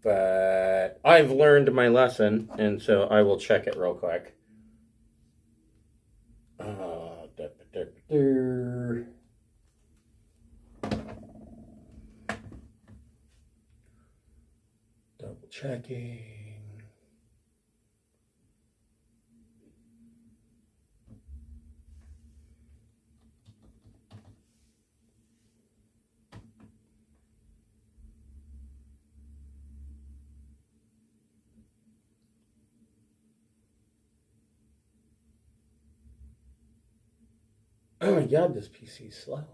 But I've learned my lesson, and so I will check it real quick. Double checking. Oh my god, this PC is slow.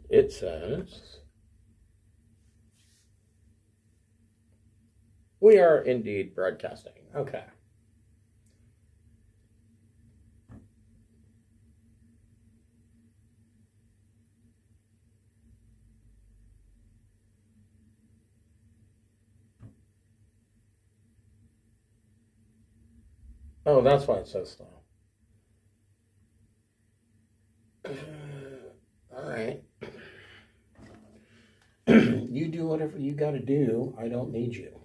It says we are indeed broadcasting. Okay. Oh, that's why it's so slow. All right. You do whatever you got to do. I don't need you.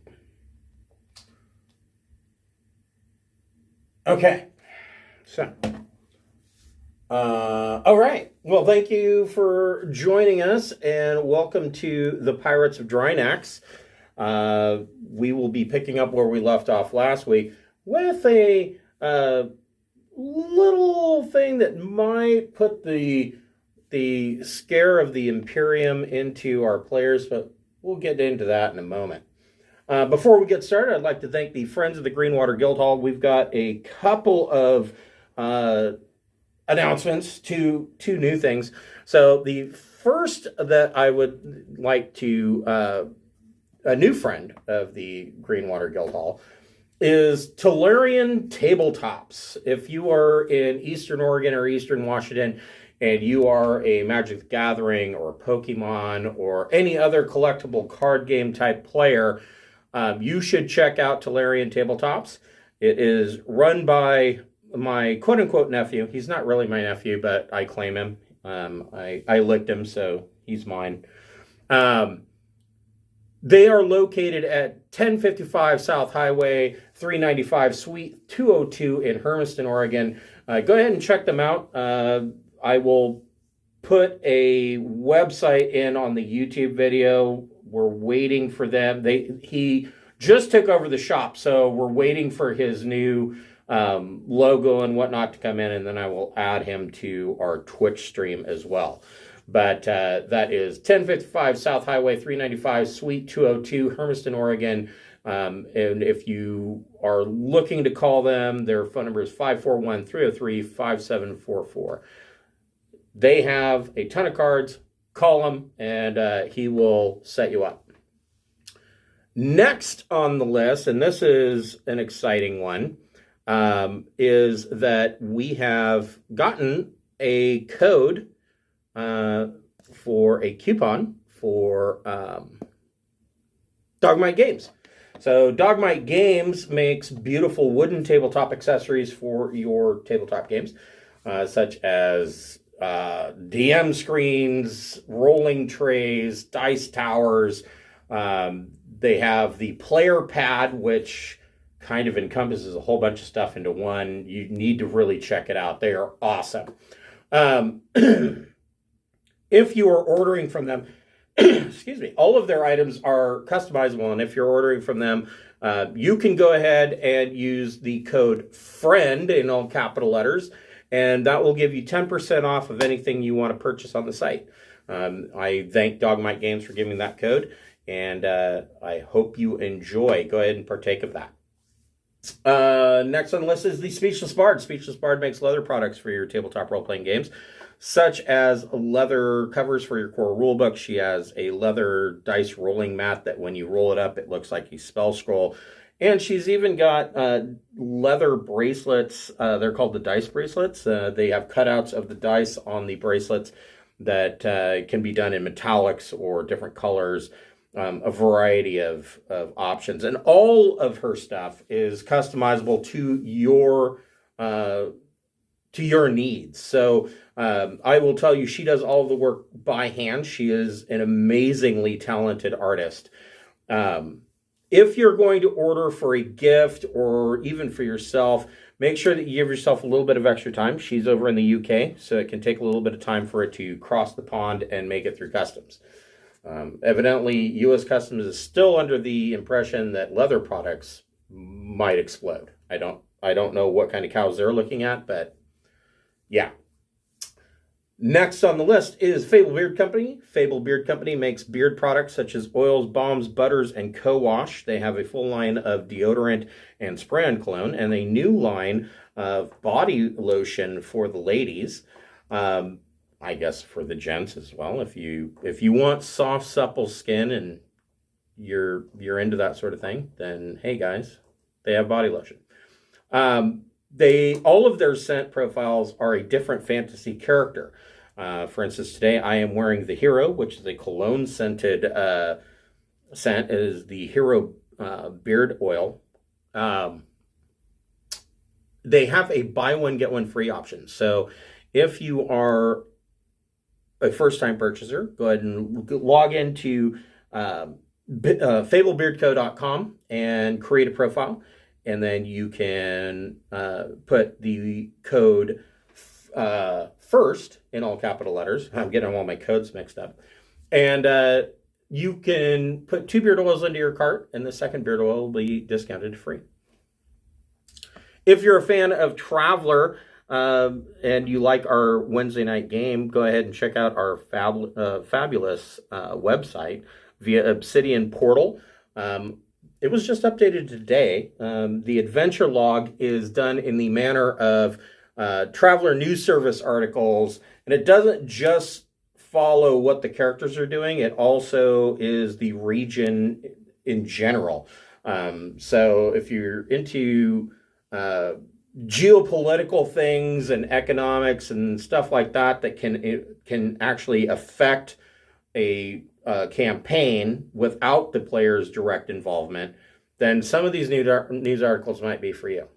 Okay. So. All right. Well, thank you for joining us, and welcome to the Pirates of Drinax. We will be picking up where we left off last week with a little thing that might put the scare of the Imperium into our players, but we'll get into that in a moment. Before we get started, I'd like to thank the Friends of the Greenwater Guildhall. We've got a couple of announcements, two new things. So the first that I would like to, a new friend of the Greenwater Guildhall, is Tolarian tabletops. If you are in Eastern Oregon or Eastern Washington, and you are a Magic the Gathering or Pokemon or any other collectible card game type player, you should check out Tolarian tabletops. It is run by my quote-unquote nephew. He's not really my nephew, but I claim him. I licked him, so he's mine. They are located at 1055 South Highway 395 Suite 202 in Hermiston, Oregon. Go ahead and check them out. I will put a website in on the YouTube video. We're waiting for them. He just took over the shop, so we're waiting for his new logo and whatnot to come in, and then I will add him to our Twitch stream as well. But that is 1055 South Highway 395 Suite 202, Hermiston, Oregon. And if you are looking to call them, their phone number is 541-303-5744. They have a ton of cards. Call him, and he will set you up. Next on the list, and this is an exciting one, is that we have gotten a code for a coupon for Dogmight Games. So Dogmight Games makes beautiful wooden tabletop accessories for your tabletop games, such as DM screens, rolling trays, dice towers. They have the player pad, which kind of encompasses a whole bunch of stuff into one. You need to really check it out. They are awesome. If you are ordering from them, excuse me, all of their items are customizable, and if you're ordering from them, you can go ahead and use the code FRIEND in all capital letters, and that will give you 10% off of anything you want to purchase on the site. I thank Dogmight Games for giving that code, and I hope you enjoy. Go ahead and partake of that. Next on the list is the Speechless Bard. Speechless Bard makes leather products for your tabletop role-playing games, such as leather covers for your core rulebook. She has a leather dice rolling mat that when you roll it up, it looks like a spell scroll. And she's even got leather bracelets. They're called the dice bracelets. They have cutouts of the dice on the bracelets that can be done in metallics or different colors. A variety of options. And all of her stuff is customizable to your to your needs. So I will tell you, she does all of the work by hand. She is an amazingly talented artist. If you're going to order for a gift or even for yourself, make sure that you give yourself a little bit of extra time. She's over in the UK, so it can take a little bit of time for it to cross the pond and make it through customs. Evidently, U.S. Customs is still under the impression that leather products might explode. I don't know what kind of cows they're looking at, but yeah. Next on the list is Fable Beard Company. Fable Beard Company makes beard products such as oils, balms, butters, and co-wash. They have a full line of deodorant and spray-on cologne, and a new line of body lotion for the ladies. I guess for the gents as well. If you want soft, supple skin and you're into that sort of thing, then hey guys, they have body lotion. All of their scent profiles are a different fantasy character. For instance, today I am wearing the Hero, which is a cologne scented scent. It is the Hero beard oil. They have a buy one get one free option. So if you are a first-time purchaser, go ahead and log into fablebeardco.com and create a profile. And then you can put the code FIRST in all capital letters. I'm getting all my codes mixed up. And you can put 2 beard oils into your cart, and the second beard oil will be discounted free. If you're a fan of Traveler and you like our Wednesday night game, go ahead and check out our fabulous website via Obsidian Portal. It was just updated today. The adventure log is done in the manner of Traveler News Service articles, and it doesn't just follow what the characters are doing, it also is the region in general. So if you're into geopolitical things and economics and stuff like that that can actually affect a campaign without the player's direct involvement, then some of these news articles might be for you.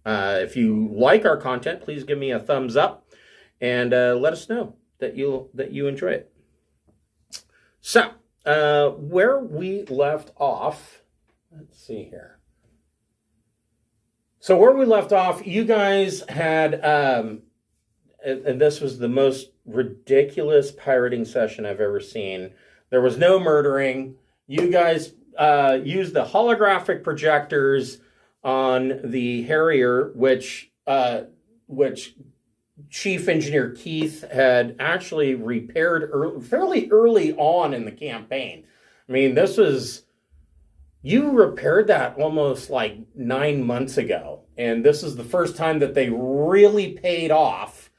If you like our content, please give me a thumbs up and let us know that you enjoy it. So, where we left off, let's see here. So where we left off, you guys had, and this was the most ridiculous pirating session I've ever seen. There was no murdering. You guys used the holographic projectors on the Harrier, which Chief Engineer Keith had actually repaired fairly early on in the campaign. I mean, you repaired that almost like 9 months ago, and this is the first time that they really paid off.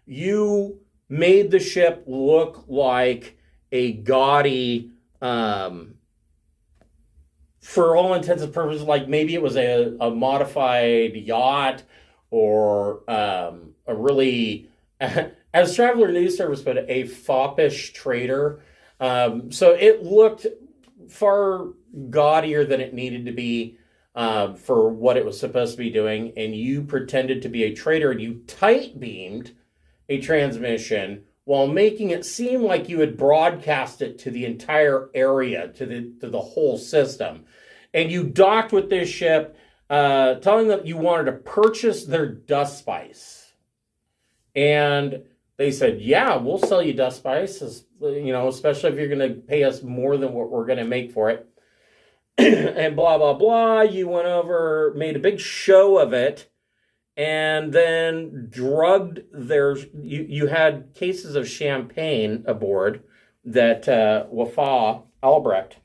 You made the ship look like a gaudy, for all intents and purposes, like maybe it was a modified yacht or a really, as Traveler News Service put it, a foppish trader. So it looked far gaudier than it needed to be for what it was supposed to be doing. And you pretended to be a trader, and you tight beamed a transmission while making it seem like you had broadcast it to the entire area, to the whole system. And you docked with this ship, telling them you wanted to purchase their dust spice. And they said, yeah, we'll sell you dust spice, especially if you're going to pay us more than what we're going to make for it. And blah, blah, blah. You went over, made a big show of it, and then drugged you had cases of champagne aboard that Wafa Albrecht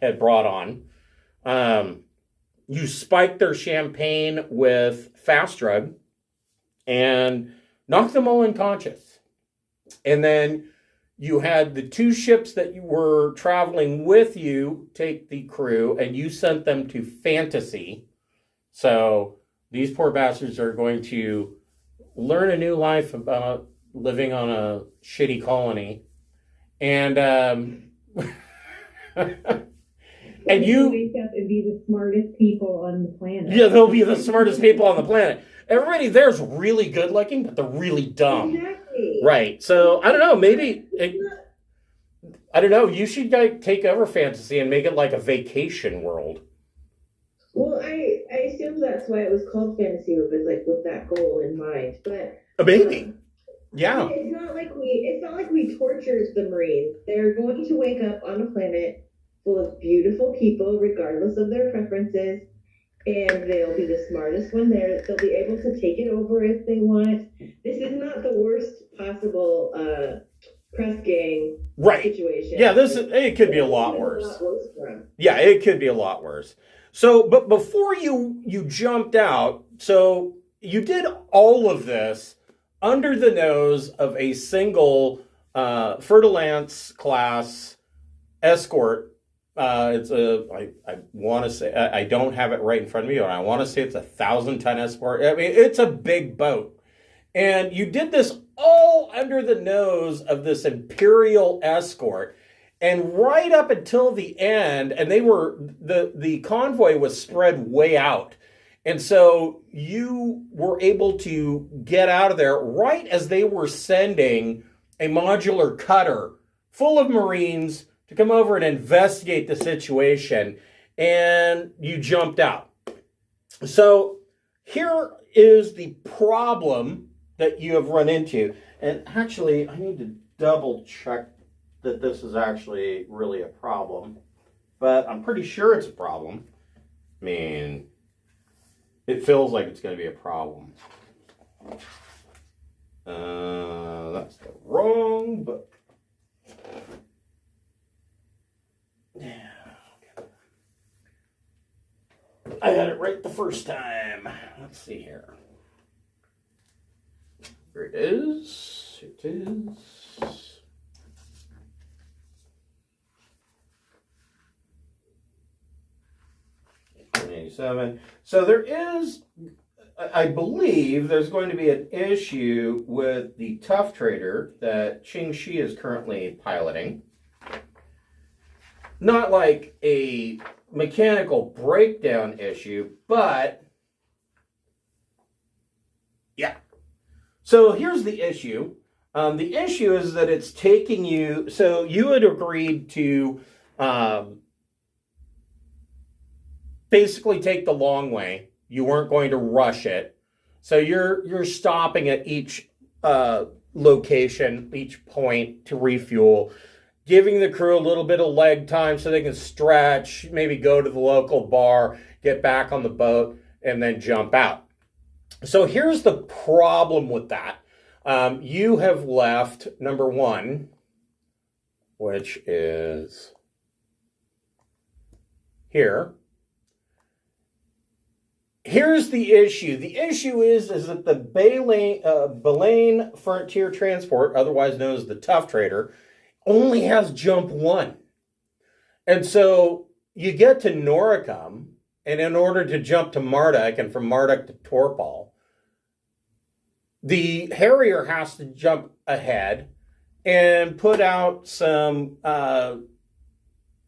had brought on. You spiked their champagne with fast drug and knocked them all unconscious. And then you had the 2 ships that you were traveling with you take the crew, and you sent them to Fantasy. So these poor bastards are going to learn a new life about living on a shitty colony. And and you wake up and be the smartest people on the planet. Yeah, they'll be the smartest people on the planet. everybody there's really good looking, but they're really dumb. Exactly. Right. So I don't know. Maybe I don't know. You should like take over fantasy and make it like a vacation world. Well, I assume that's why it was called Fantasy Loop, is like with that goal in mind. But Maybe. Yeah. I mean, it's not like we tortured the Marines. They're going to wake up on a planet full of beautiful people, regardless of their preferences, and they'll be the smartest one there. They'll be able to take it over if they want. This is not the worst possible press gang situation. Yeah, it could be a lot worse. Yeah, it could be a lot worse. So, but before you jumped out, so you did all of this under the nose of a single Fer-de-Lance class escort. I want to say, I don't have it right in front of me, but I want to say it's 1,000-ton escort. I mean, it's a big boat. And you did this all under the nose of this Imperial escort. And right up until the end, and the convoy was spread way out. And so you were able to get out of there right as they were sending a modular cutter full of Marines to come over and investigate the situation. And you jumped out. So here is the problem that you have run into. And actually, I need to double check that this is actually really a problem, but I'm pretty sure it's a problem. I mean, it feels like it's going to be a problem. That's the wrong book. Yeah. I had it right the first time. Let's see here. Here it is. It is. So there is, I believe, there's going to be an issue with the Tough Trader that Ching Shi is currently piloting. Not like a mechanical breakdown issue, but yeah. So here's the issue. The issue is that it's taking you, so you had agreed to basically take the long way. You weren't going to rush it. So you're stopping at each location, each point to refuel, giving the crew a little bit of leg time so they can stretch, maybe go to the local bar, get back on the boat, and then jump out. So here's the problem with that. You have left number one, which is here. Here's the issue. The issue is that the Baleine Frontier Transport, otherwise known as the Tough Trader, only has jump one. And so you get to Noricum, and in order to jump to Marduk, and from Marduk to Torpedo, the Harrier has to jump ahead and put out some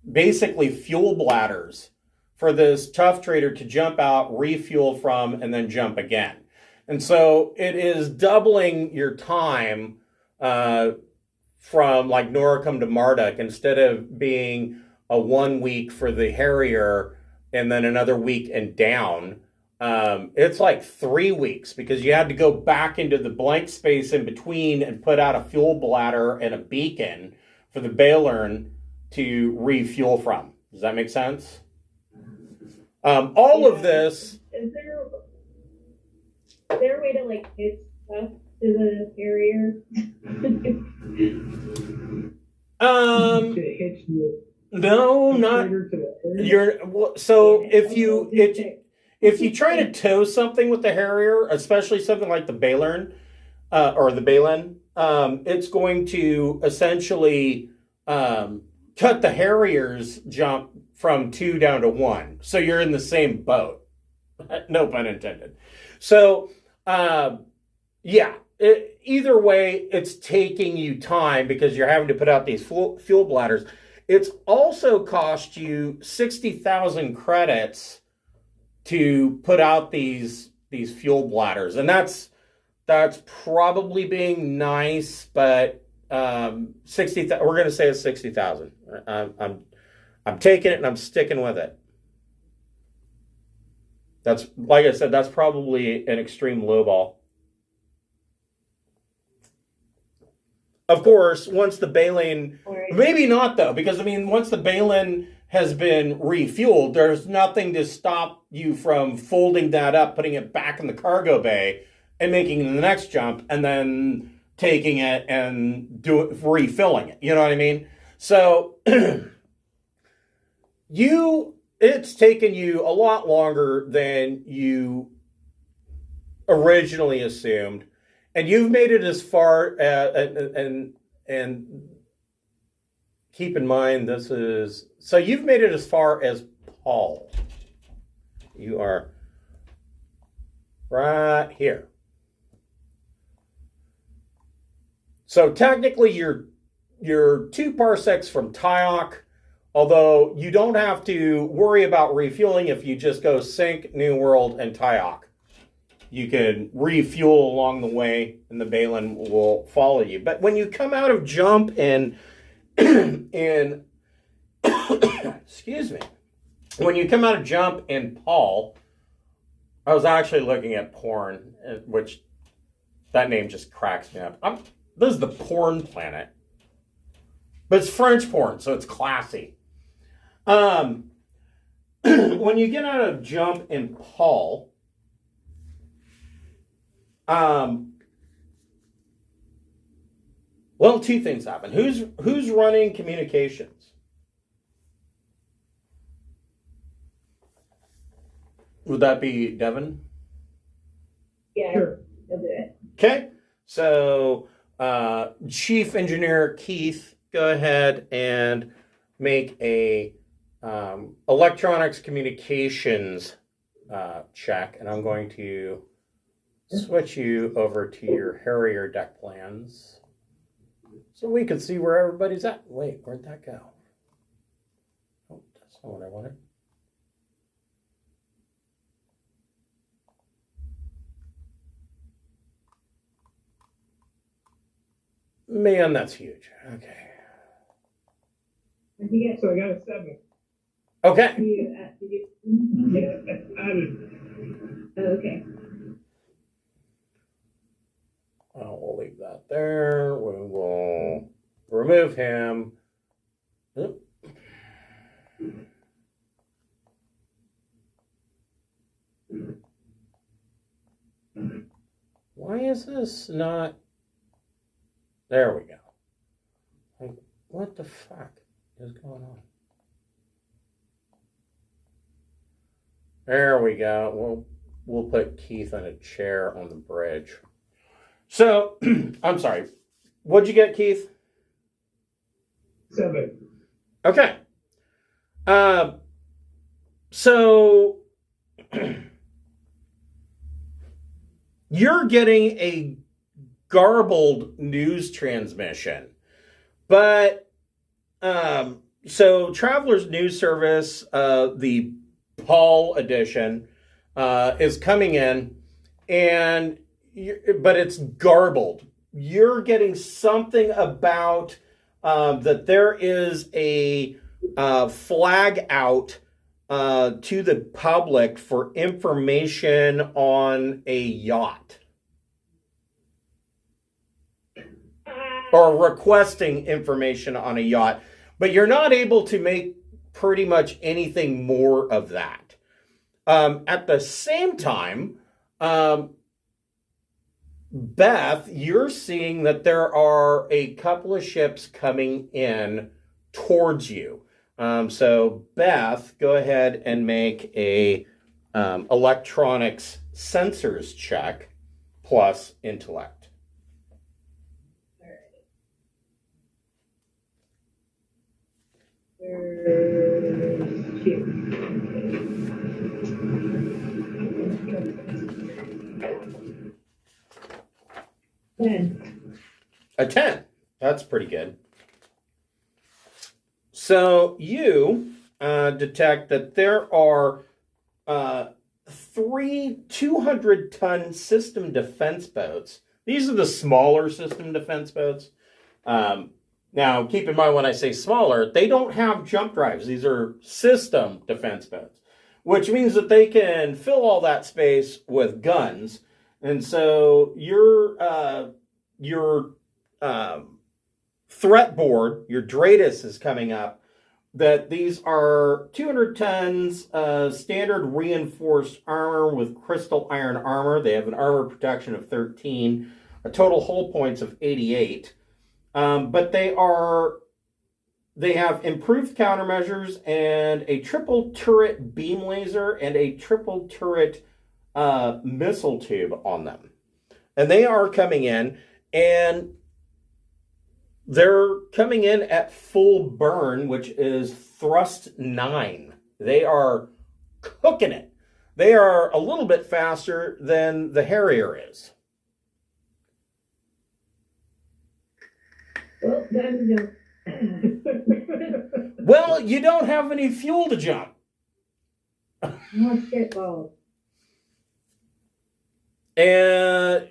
basically fuel bladders for this Tough Trader to jump out, refuel from, and then jump again. And so it is doubling your time from like Noricum to Marduk, instead of being a 1 week for the Harrier and then another week and down. It's like 3 weeks, because you had to go back into the blank space in between and put out a fuel bladder and a beacon for the Baleine to refuel from. Does that make sense? All of this. Is there a way to like hit stuff to the Harrier? No, not. So if you try to tow something with the Harrier, especially something like the Baleine, it's going to essentially cut the Harrier's jump from 2 down to 1. So you're in the same boat. No pun intended. So, either way, it's taking you time because you're having to put out these fuel bladders. It's also cost you 60,000 credits to put out these these fuel bladders, and that's probably being nice, but 60. We're going to say it's 60,000. I'm taking it and I'm sticking with it. That's, like I said, that's probably an extreme lowball. Of course, once the Balin, maybe not though, because I mean, once the Balin has been refueled, there's nothing to stop you from folding that up, putting it back in the cargo bay, and making the next jump, and then taking it and refilling it. You know what I mean? So it's taken you a lot longer than you originally assumed, and you've made it as far and keep in mind you've made it as far as Paal. You are right here. So technically you're 2 parsecs from Tyokh, although you don't have to worry about refueling if you just go Sync, New World, and Tyokh. You can refuel along the way, and the Balin will follow you. But when you come out of jump and excuse me, when you come out of jump in Paal, I was actually looking at porn, which that name just cracks me up. This is the porn planet, but it's French porn, so it's classy. When you get out of jump in Paal, well, 2 things happen. Who's running communications? Would that be Devin? Yeah, sure. I'll do it. Okay, so Chief Engineer Keith, go ahead and make a electronics communications check, and I'm going to switch you over to your Harrier deck plans so we can see where everybody's at. Wait, where'd that go? Oh, that's not what I wanted. Man, that's huge. Okay. What did you get? So I got a 7. Okay. Oh, okay. We'll leave that there. We will remove him. Oop. Why is this not? There we go. Like, what the fuck is going on? There we go. We'll put Keith on a chair on the bridge. So, I'm sorry. What'd you get, Keith? 7. Okay. So you're getting a garbled news transmission, but so Traveler's News Service, the Paal edition, is coming in, but it's garbled. You're getting something about that there is a flag out to the public for information on a yacht. Or requesting information on a yacht. But you're not able to make pretty much anything more of that. At the same time, Beth, you're seeing that there are a couple of ships coming in towards you. So Beth, go ahead and make a electronics sensors check plus intellect. A 10. That's pretty good. So you detect that there are 3 200-ton system defense boats. These are the smaller system defense boats. Now, keep in mind when I say smaller, they don't have jump drives. These are system defense boats, which means that they can fill all that space with guns. And so your threat board, your Dratus is coming up, that these are 200 tons standard reinforced armor with crystal iron armor. They have an armor protection of 13, a total hull points of 88. But they have improved countermeasures and a triple turret beam laser and a triple turret missile tube on them. And they are coming in, and they're coming in at full burn, which is thrust 9. They are cooking it. They are a little bit faster than the Harrier is. Well, time to jump. Well, you don't have any fuel to jump. Oh, shit balls. And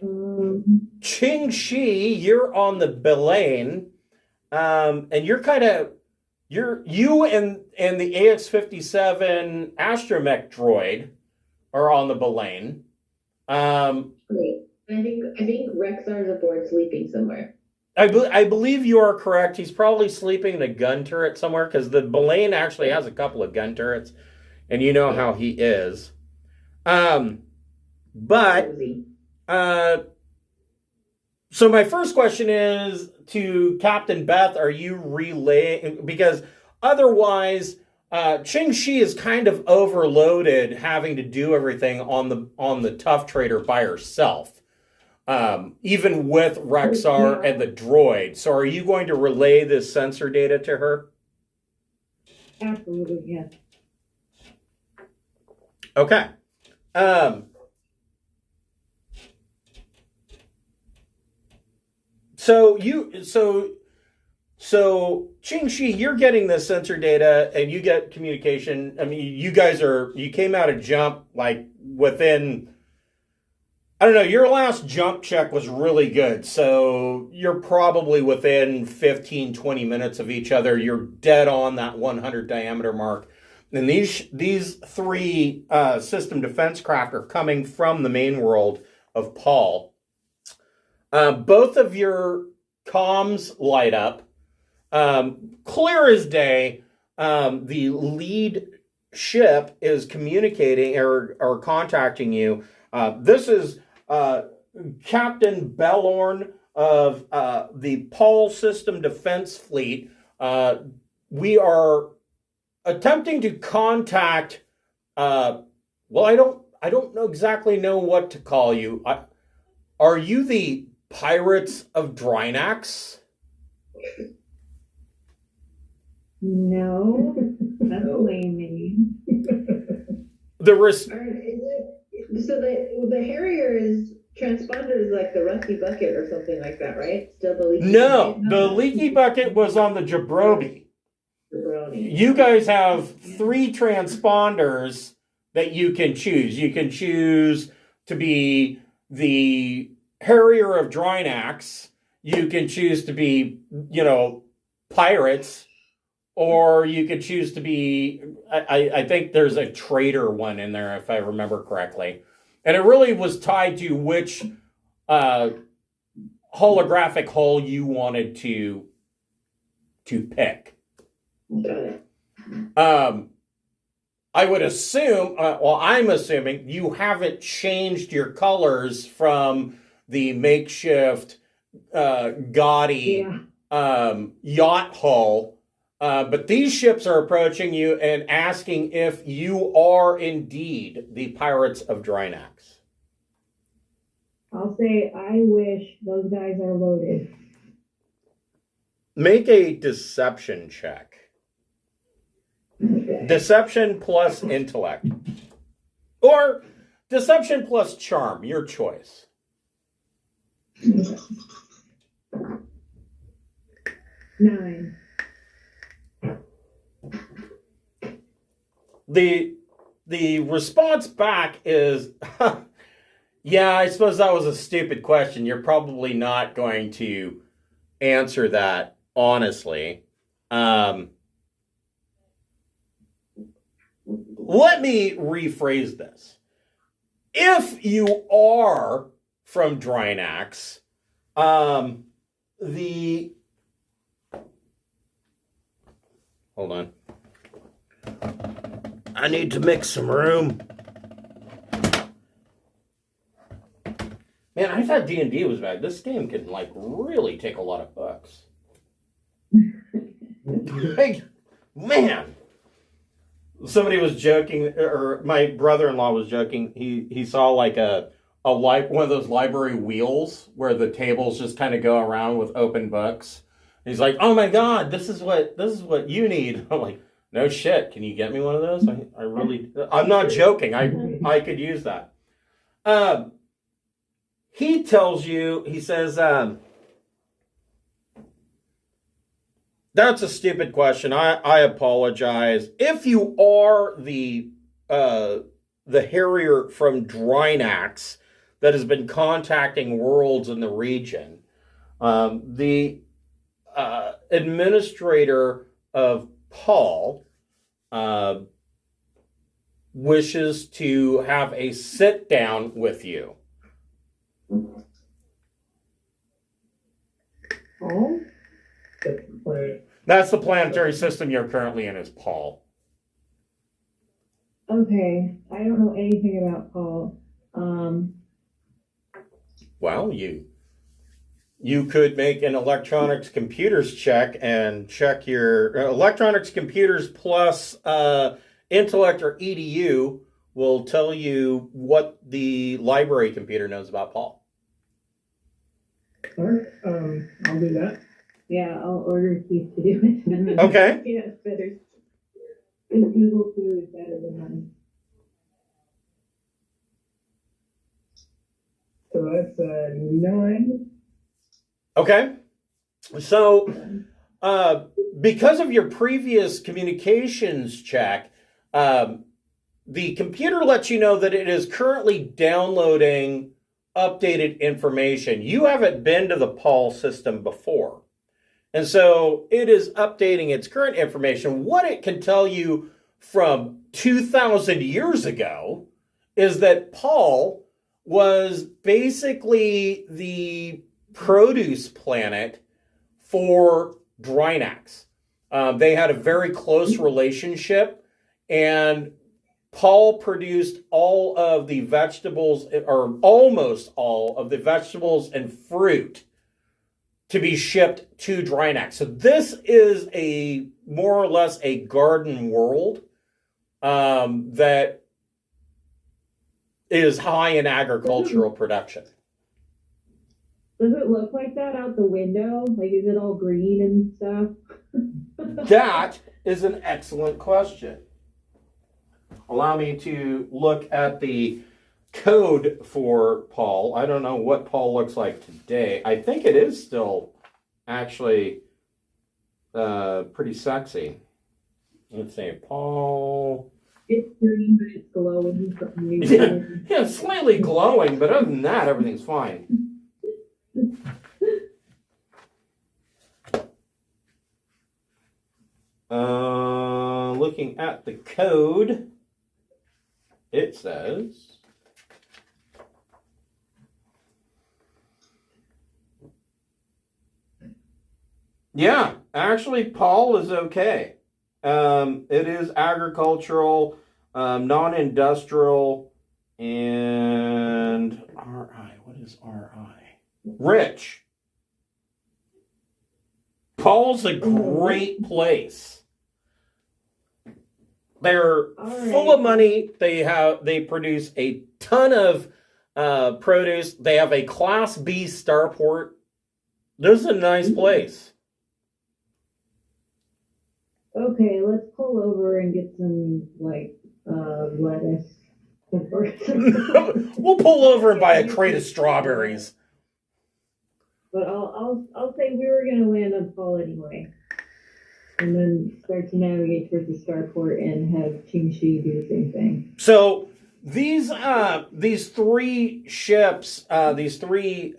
Ching Shi, you're on the Belaine, and you're kind of you and the AX-57 astromech droid are on the Belaine. Wait, I think Rexar's aboard sleeping somewhere. I believe you are correct. He's probably sleeping in a gun turret somewhere, because the Belaine actually has a couple of gun turrets, and you know how he is. But, so my first question is to Captain Beth, are you relaying? Because otherwise, Ching Shi is kind of overloaded having to do everything on the Tough Trader by herself, even with Rexar and the droid. So are you going to relay this sensor data to her? Absolutely, yes. Okay. So Ching Shi, you're getting the sensor data and you get communication. I mean, you came out of jump like within, I don't know, your last jump check was really good. So you're probably within 15, 20 minutes of each other. You're dead on that 100 diameter mark. And these 3 system defense craft are coming from the main world of Paal. Both of your comms light up. Clear as day, the lead ship is communicating or contacting you. This is Captain Bellorn of the Paal System Defense Fleet. We are attempting to contact. Well, I don't exactly know what to call you. Are you the Pirates of Drinax? No, that's a lame name. So the Harrier is transponder is like the Rusty Bucket or something like that, right? Still the leaky No, the leaky bucket was on the Jabroni. You guys have 3 transponders that you can choose. You can choose to be the Harrier of Drinax. You can choose to be, pirates, or you could choose to be, I think there's a trader one in there, if I remember correctly. And it really was tied to which holographic hull you wanted to pick. Got it. I would assume, I'm assuming you haven't changed your colors from the makeshift gaudy yacht hull, but these ships are approaching you and asking if you are indeed the Pirates of Drinax. I'll say I wish those guys are loaded. Make a deception check. Okay. Deception plus intellect. Or deception plus charm, your choice. 9. The the response back is, yeah, I suppose that was a stupid question. You're probably not going to answer that honestly. Let me rephrase this. If you are from Drinax, hold on. I need to make some room. Man, I thought D&D was bad. This game can, like, really take a lot of bucks. Like, man. Somebody was joking, or my brother-in-law was joking. He saw, like, one of those library wheels where the tables just kind of go around with open books. And he's like, "Oh my God, this is what you need." I'm like, "No shit, can you get me one of those?" I'm not joking. I could use that. He tells you, he says, that's a stupid question. I apologize. If you are the Harrier from Drinax that has been contacting worlds in the region, the administrator of Paal wishes to have a sit down with you. Oh? That's the planetary system you're currently in, is Paal. Okay, I don't know anything about Paal. Well, you could make an electronics computers check and check your electronics computers plus intellect or EDU will tell you what the library computer knows about Paal. All right, I'll do that. Yeah, I'll order Keith to do it. Okay. Yeah, it's better. His Google food is better than mine. So that's 9. Okay. So, because of your previous communications check, the computer lets you know that it is currently downloading updated information. You haven't been to the Paal system before. And so it is updating its current information. What it can tell you from 2,000 years ago is that Paal was basically the produce planet for Drinax. They had a very close relationship, and Paal produced all of the vegetables, or almost all of the vegetables and fruit to be shipped to Drinax. So this is more or less a garden world that is high in agricultural production. Does it look like that out the window? Like, is it all green and stuff? That is an excellent question. Allow me to look at the code for Paal. I don't know what Paal looks like today. I think it is still actually pretty sexy. Let's say Paal. It's green, but it's glowing. Yeah, it's slightly glowing, but other than that, everything's fine. Looking at the code, it says yeah, actually Paal is okay. It is agricultural, non-industrial, and RI. What is RI? Rich. Paal's a great place. They're full of money. They produce a ton of produce. They have a Class B starport. This is a nice place. Okay, let's pull over and get some, like, lettuce. We'll pull over and buy a crate of strawberries. But I'll say we were gonna land on Paal anyway. and then start to navigate towards the starport and have Qingxi do the same thing. So these three ships, these three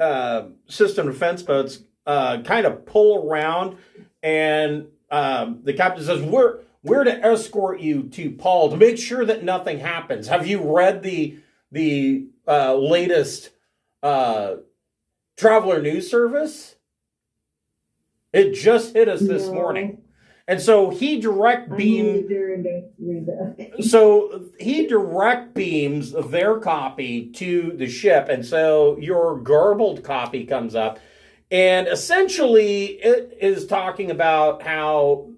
system defense boats, kind of pull around, and the captain says, "We're to escort you to Paal to make sure that nothing happens." Have you read the latest Traveler News Service? It just hit us this morning. And so he direct beams their copy to the ship, and so your garbled copy comes up, and essentially it is talking about how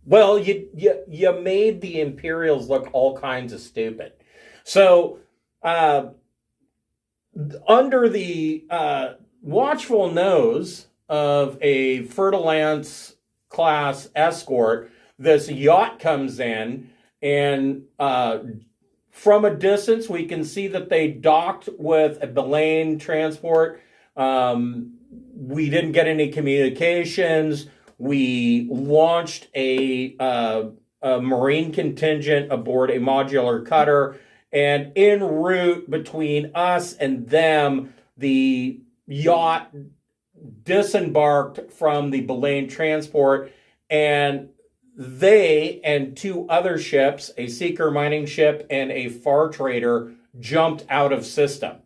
you made the Imperials look all kinds of stupid. So under the watchful nose of a Fer-de-Lance class escort, this yacht comes in, and from a distance we can see that they docked with a Belaine transport. We didn't get any communications. We launched a Marine contingent aboard a modular cutter, and en route between us and them, the yacht disembarked from the Belaine transport, and they and two other ships, a seeker mining ship and a far trader, jumped out of system.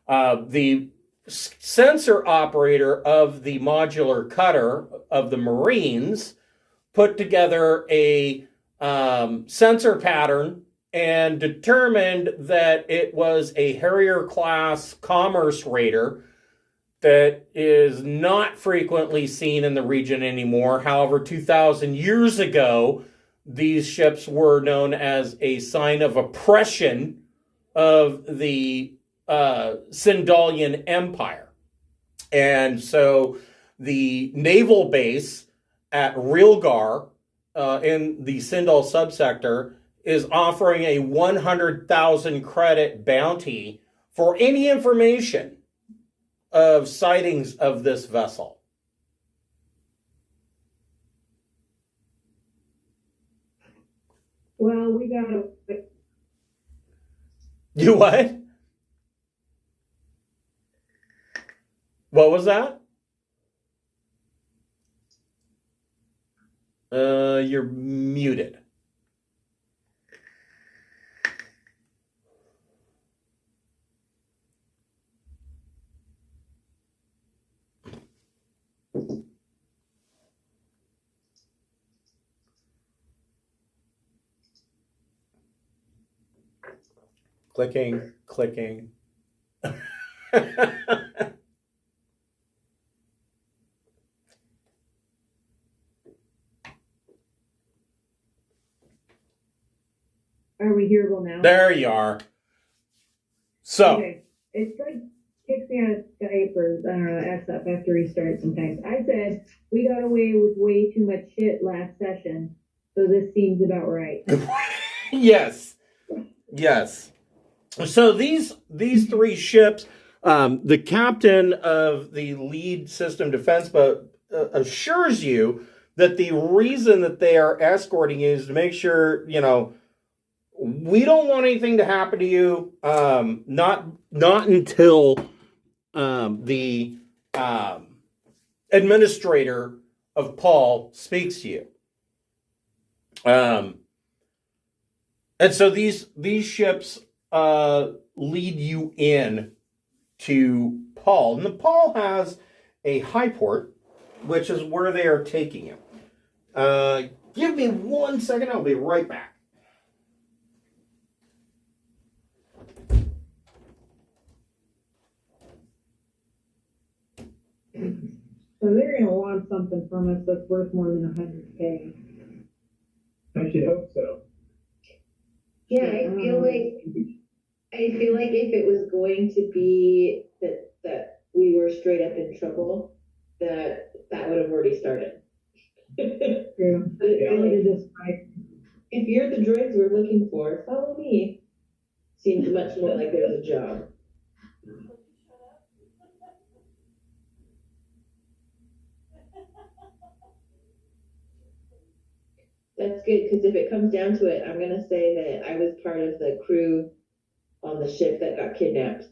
The sensor operator of the modular cutter of the Marines put together a sensor pattern and determined that it was a Harrier class commerce raider that is not frequently seen in the region anymore. However, 2,000 years ago, these ships were known as a sign of oppression of the Sindalian Empire. And so the naval base at Rilgar in the Sindal subsector is offering a 100,000 credit bounty for any information of sightings of this vessel. Well, we gotta. You what? What was that? You're muted. Clicking. Are we hearable now? There you are. So. Okay. It's like kicks me out of Skype or, I don't know, X up after restart sometimes. I said we got away with way too much shit last session, so this seems about right. Yes. So these three ships, the captain of the lead system defense boat assures you that the reason that they are escorting you is to make sure, we don't want anything to happen to you. Not until the administrator of Paal speaks to you. And so these ships lead you in to Paal. And the Paal has a high port, which is where they are taking you. Give me 1 second. I'll be right back. So they're going to want something from us that's worth more than 100K. I should hope so. Yeah, I feel like if it was going to be that we were straight up in trouble, that would have already started. Yeah. If you're the droids we're looking for, follow me. Seems much more like there's a job. That's good, because if it comes down to it, I'm gonna say that I was part of the crew on the ship that got kidnapped.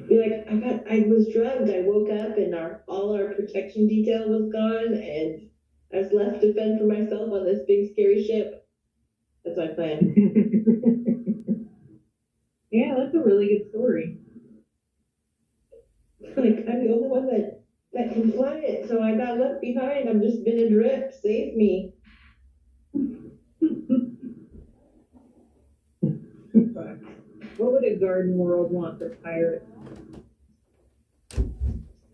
Be like, I was drugged. I woke up and all our protection detail was gone, and I was left to fend for myself on this big scary ship. That's my plan. Yeah, that's a really good story. Like, I'm the only one that can fly it, so I got left behind. I've just been adrift. Save me. What would a garden world want for pirates?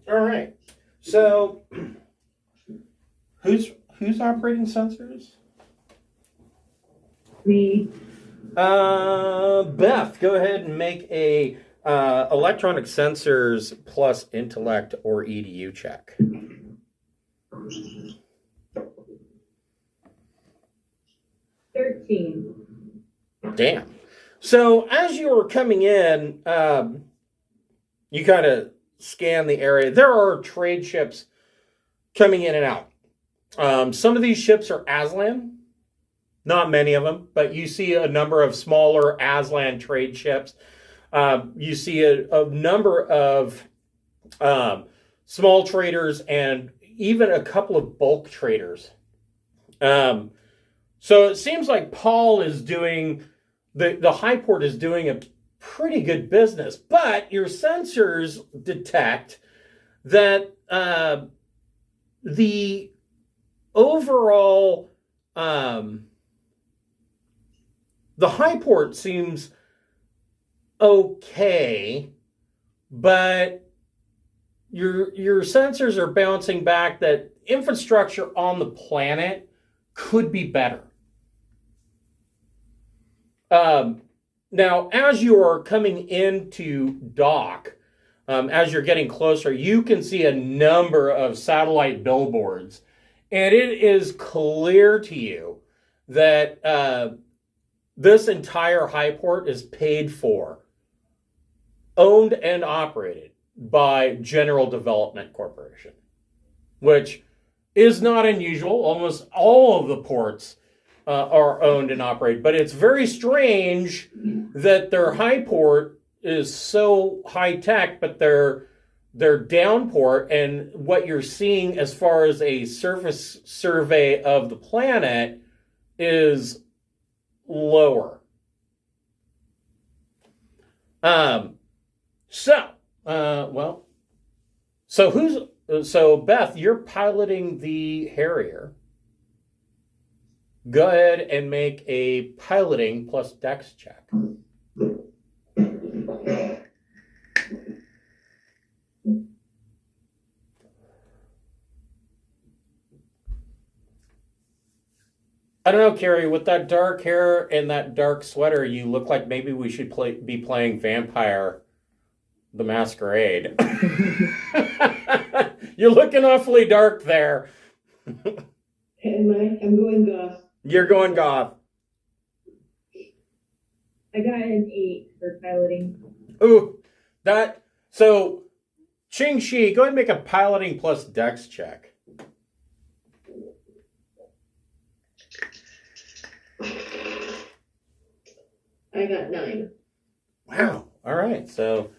All right. So, who's operating sensors? Me. Beth, go ahead and make a electronic sensors plus intellect or EDU check. 13. Damn. So as you were coming in, you kind of scan the area. There are trade ships coming in and out. Some of these ships are Aslan. Not many of them, but you see a number of smaller Aslan trade ships. You see a number of small traders and even a couple of bulk traders. So it seems like Paal is doing, the high port is doing a pretty good business, but your sensors detect that the overall, the high port seems okay, but your sensors are bouncing back that infrastructure on the planet could be better. Now, as you are coming into dock, as you're getting closer, you can see a number of satellite billboards, and it is clear to you that this entire high port is paid for, owned and operated by General Development Corporation, which is not unusual. Almost all of the ports are owned and operated, but it's very strange that their high port is so high tech, but their down port and what you're seeing as far as a surface survey of the planet is lower. So Beth, you're piloting the Harrier. Go ahead and make a piloting plus dex check. I don't know, Carrie, with that dark hair and that dark sweater, you look like maybe we should be playing Vampire the Masquerade. You're looking awfully dark there. I'm going goth. You're going goth. I got an 8 for piloting. Ooh, so Ching Shi, go ahead and make a piloting plus dex check. I got 9. Wow. All right. So,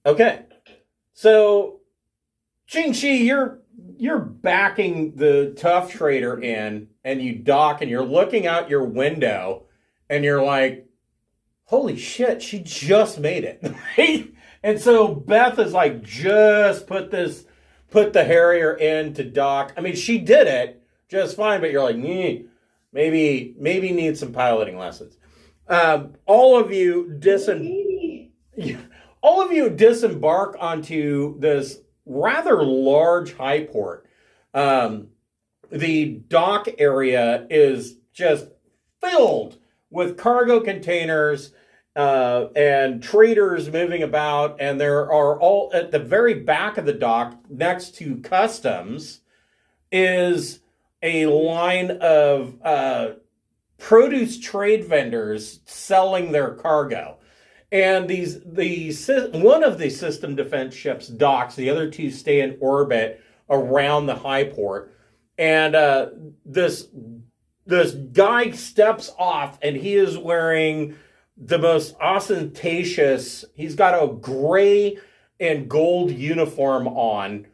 okay. So, Ching Shi, you're backing the tough trader in, and you dock, and you're looking out your window, and you're like, holy shit, she just made it. And so Beth is like, just put the Harrier in to dock. I mean, she did it just fine, but you're like, maybe need some piloting lessons. All of you disembark onto this rather large high port. The dock area is just filled with cargo containers and traders moving about, and there are all at the very back of the dock next to customs is a line of produce trade vendors selling their cargo. And one of the system defense ships docks, the other two stay in orbit around the high port. And this this guy steps off, and he is wearing the most ostentatious, he's got a gray and gold uniform on,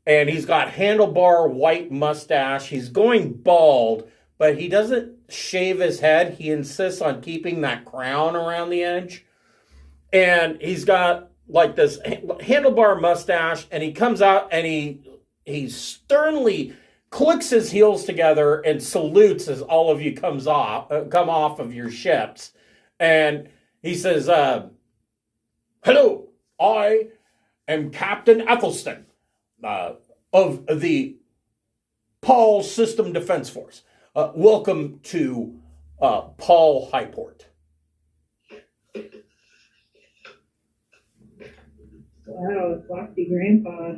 and he's got handlebar white mustache. He's going bald, but he doesn't shave his head. He insists on keeping that crown around the edge. And he's got like this handlebar mustache, and he comes out and he sternly clicks his heels together and salutes as all of you come off of your ships. And he says, hello, I am Captain Ethelston of the Paal System Defense Force. Welcome to Paal Highport. Wow, foxy grandpa.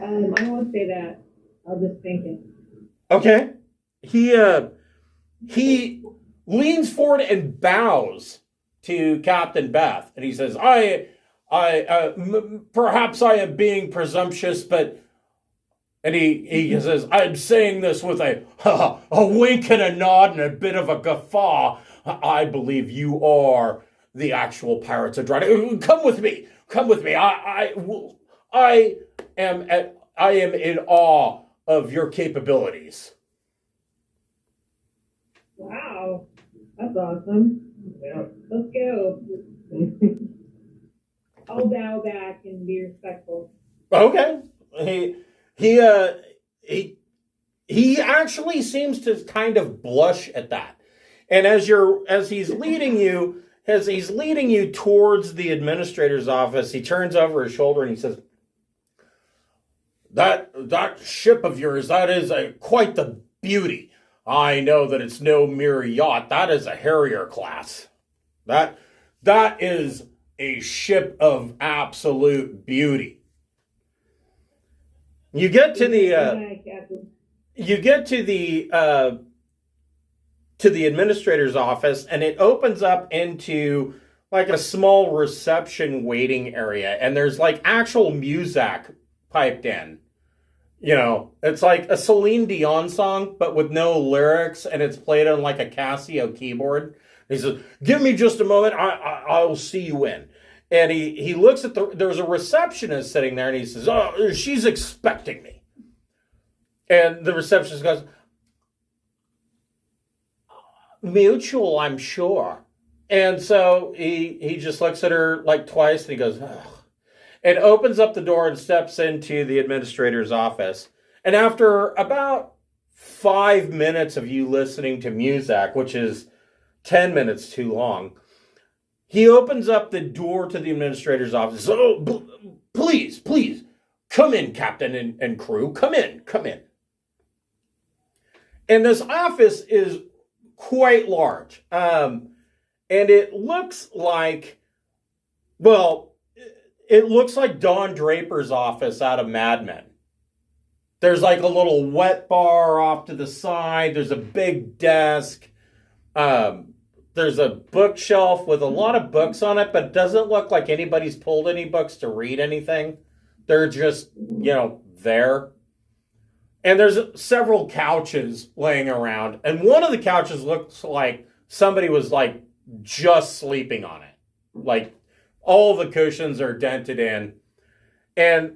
I won't say that. I'll just think it. Okay. He leans forward and bows to Captain Beth, and he says, perhaps I am being presumptuous, but, and he says, I'm saying this with a wink and a nod and a bit of a guffaw. I believe you are the actual Pirates of Drinax. Come with me. I am in awe of your capabilities. Wow, that's awesome. Yeah. Let's go. I'll bow back and be respectful. Okay. He actually seems to kind of blush at that. And as he's leading you towards the administrator's office, he turns over his shoulder and he says, That ship of yours, that is quite the beauty. I know that it's no mere yacht. That is a Harrier class. That is a ship of absolute beauty. You get to the administrator's office, and it opens up into like a small reception waiting area, and there's like actual music piped in. You know, it's like a Celine Dion song, but with no lyrics, and it's played on like a Casio keyboard. He says, give me just a moment, I'll see you in. And he looks at there's a receptionist sitting there, and he says, oh, she's expecting me. And the receptionist goes, mutual, I'm sure. And so he just looks at her like twice, and he goes, ugh. And opens up the door and steps into the administrator's office. And after about 5 minutes of you listening to music, which is 10 minutes too long, he opens up the door to the administrator's office. Oh, please, come in, Captain and crew. Come in. And this office is quite large. And it looks like, it looks like Don Draper's office out of Mad Men. There's like a little wet bar off to the side. There's a big desk. There's a bookshelf with a lot of books on it, but it doesn't look like anybody's pulled any books to read anything. They're just, there. And there's several couches laying around. And one of the couches looks like somebody was like just sleeping on it. Like, all the cushions are dented in. And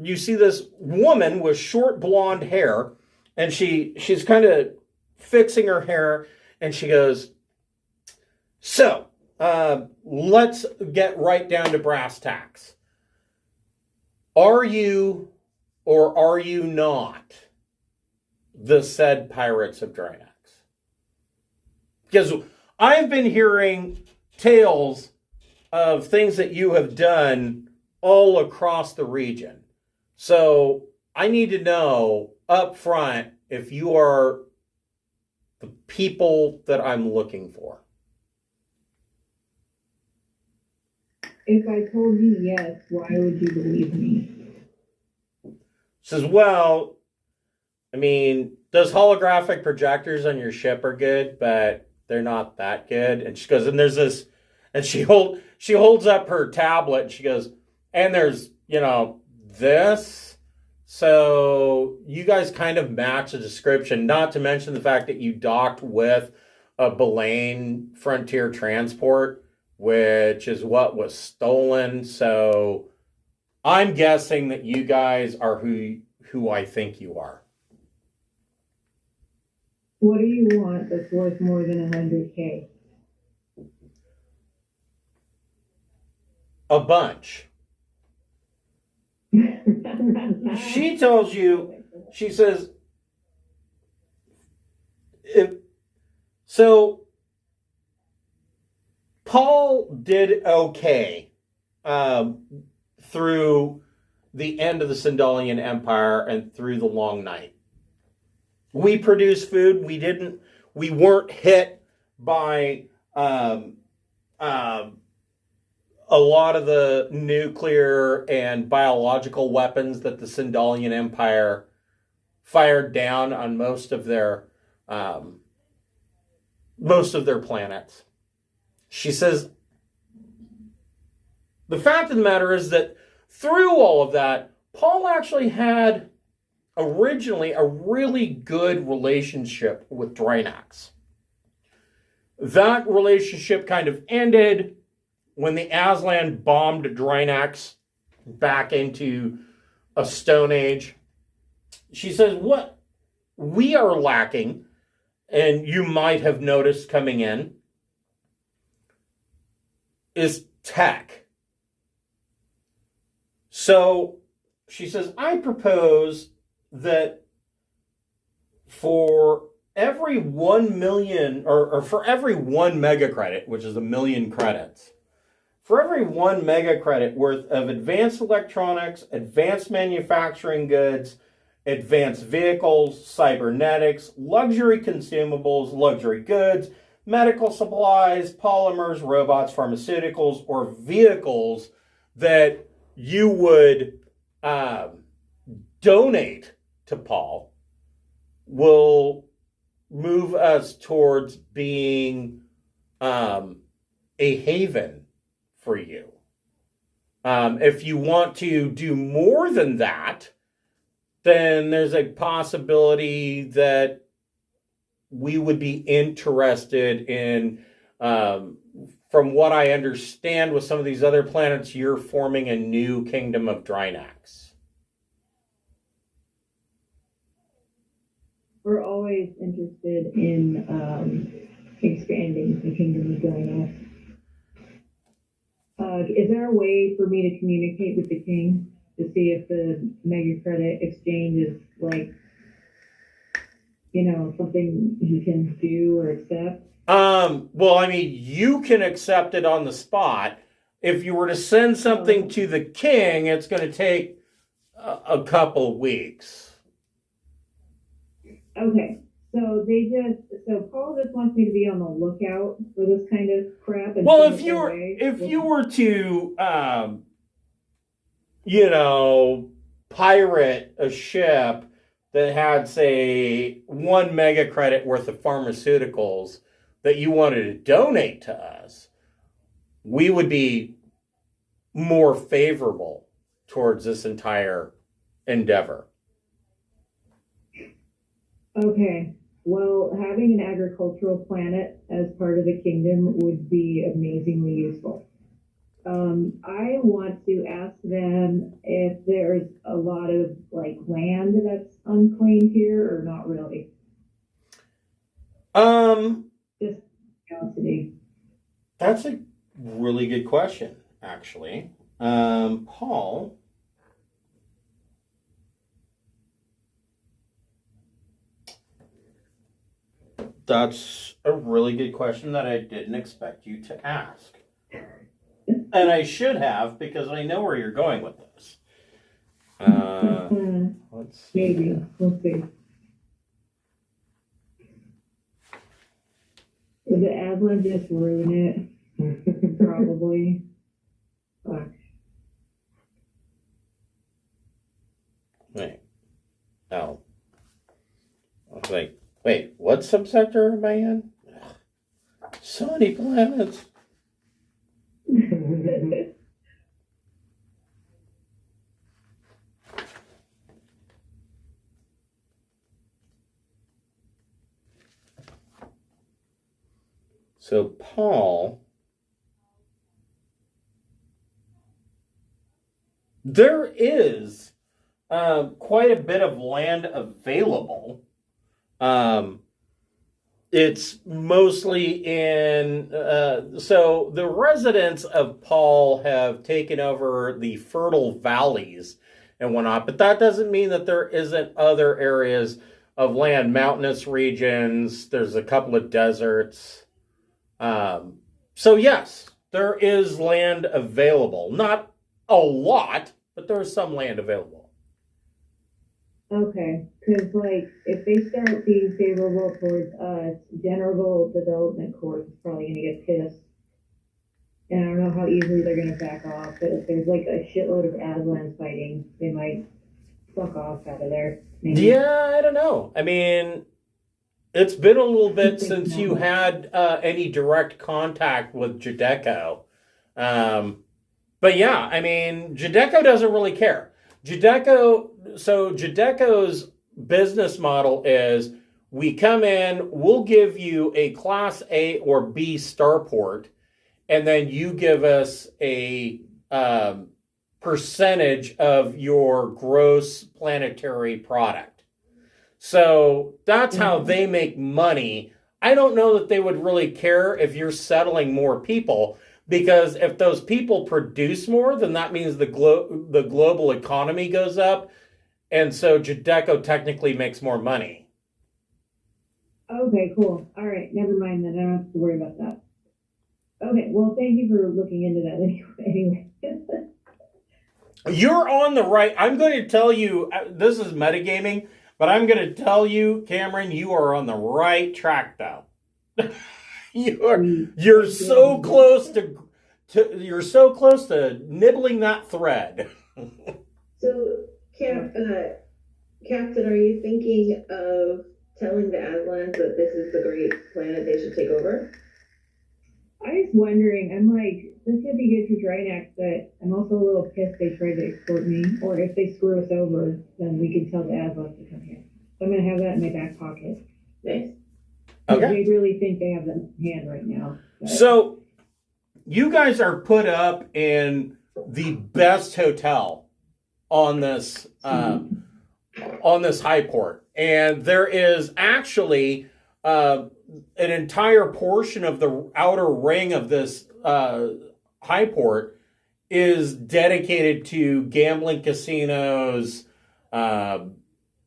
you see this woman with short blonde hair, and she's kind of fixing her hair, and she goes, so, let's get right down to brass tacks. Are you or are you not the said Pirates of Drinax? Because I've been hearing tales of things that you have done all across the region. So I need to know up front if you are the people that I'm looking for. If I told you yes, why would you believe me? Says, well, I mean, those holographic projectors on your ship are good, but they're not that good. And she goes, and there's this, and she holds up her tablet, and she goes, and there's, this. So you guys kind of match the description, not to mention the fact that you docked with a Belaine Frontier transport, which is what was stolen. So I'm guessing that you guys are who I think you are. What do you want that's worth more than 100K? A bunch. She tells you, she says, so Paul did okay through the end of the Sindalian Empire and through the Long Night. We produced food. We weren't hit by a lot of the nuclear and biological weapons that the Sindalian Empire fired down on most of their planets. She says, the fact of the matter is that through all of that, Paul actually had originally a really good relationship with Drinax. That relationship kind of ended when the Aslan bombed Drinax back into a Stone Age. She says, what we are lacking, and you might have noticed coming in, is tech. So she says, I propose that for every 1 million, or for every 1 mega credit, which is 1 million credits, for every 1 mega credit worth of advanced electronics, advanced manufacturing goods, advanced vehicles, cybernetics, luxury consumables, luxury goods, medical supplies, polymers, robots, pharmaceuticals, or vehicles that you would donate to Paul, will move us towards being a haven for you. If you want to do more than that, then there's a possibility that we would be interested in, from what I understand with some of these other planets, you're forming a new kingdom of Drinax. We're always interested in expanding the kingdom of Drinax. Is there a way for me to communicate with the king to see if the mega credit exchange is something he can do or accept? Well, I mean, you can accept it on the spot. If you were to send something to the king, it's going to take a couple weeks. Okay. So Paul just wants me to be on the lookout for this kind of crap. And well, if you were to, pirate a ship that had, say, 1 mega credit worth of pharmaceuticals that you wanted to donate to us, we would be more favorable towards this entire endeavor. Okay. Well, having an agricultural planet as part of the kingdom would be amazingly useful. I want to ask them if there's a lot of land that's unclaimed here or not really. Just curiosity. That's a really good question, actually. Paul. That's a really good question that I didn't expect you to ask. And I should have, because I know where you're going with this. Let's see. Maybe. We'll see. Did the Aslan just ruin it? Probably. Fuck. Wait. Oh. I was like, wait, what subsector am I in? So many planets. So Paul, there is quite a bit of land available. It's mostly in, so the residents of Paul have taken over the fertile valleys and whatnot, but that doesn't mean that there isn't other areas of land, mountainous regions. There's a couple of deserts. So yes, there is land available. Not a lot, but there's some land available. Okay, because like if they start being favorable towards us, General Development Corp is probably going to get pissed. And I don't know how easily they're going to back off, but if there's like a shitload of Aslan's fighting, they might fuck off out of there. Maybe. Yeah, I don't know. I mean, it's been a little bit since you had any direct contact with Judecco. But yeah, I mean, Judecco doesn't really care. Judecco's business model is we come in, we'll give you a Class A or B starport, and then you give us a percentage of your gross planetary product. So that's how they make money. I don't know that they would really care if you're settling more people, because if those people produce more, then that means the global economy goes up. And so Judecco technically makes more money. Okay, cool. All right, never mind then. I don't have to worry about that. Okay, well, thank you for looking into that anyway. You're on the right. I'm going to tell you, this is metagaming, but I'm going to tell you, Cameron, you are on the right track though. You're so close to nibbling that thread. So, Captain, are you thinking of telling the Aslans that this is the great planet they should take over? I was wondering, I'm like, this could be good for Drinax, but I'm also a little pissed they tried to export me, or if they screw us over, then we can tell the Aslans to come here. So I'm going to have that in my back pocket. Nice. Okay. They really think they have the hand right now. So you guys are put up in the best hotel on this high port, and there is actually an entire portion of the outer ring of this high port is dedicated to gambling casinos,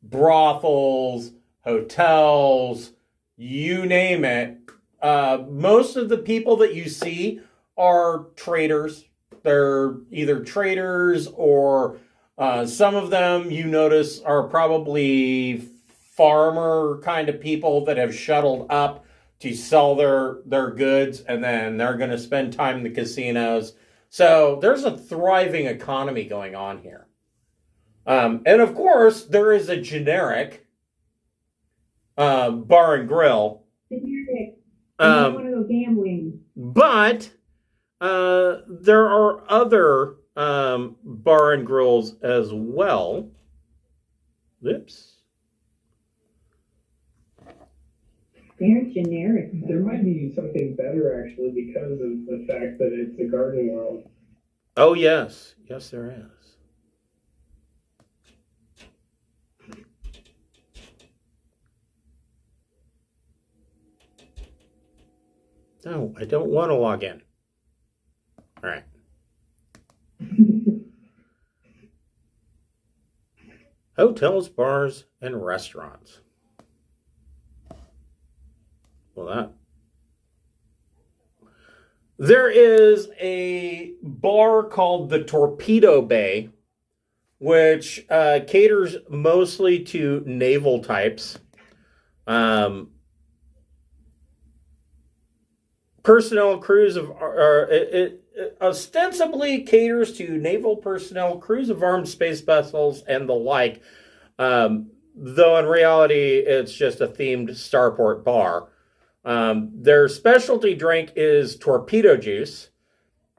brothels, hotels, you name it. Most of the people that you see are traders. They're either traders or some of them you notice are probably farmer kind of people that have shuttled up to sell their goods, and then they're going to spend time in the casinos. So there's a thriving economy going on here. And of course, there is a generic bar and grill. Generic. I want to go gambling. But there are other bar and grills as well. Oops. They're generic. There might be something better, actually, because of the fact that it's a garden world. Oh, yes. Yes, there is. No, I don't want to log in. All right. Hotels, bars, and restaurants. Well, there is a bar called the Torpedo Bay, which caters mostly to naval types. Personnel crews of it ostensibly caters to naval personnel, crews of armed space vessels, and the like. Though in reality, it's just a themed starport bar. Their specialty drink is torpedo juice,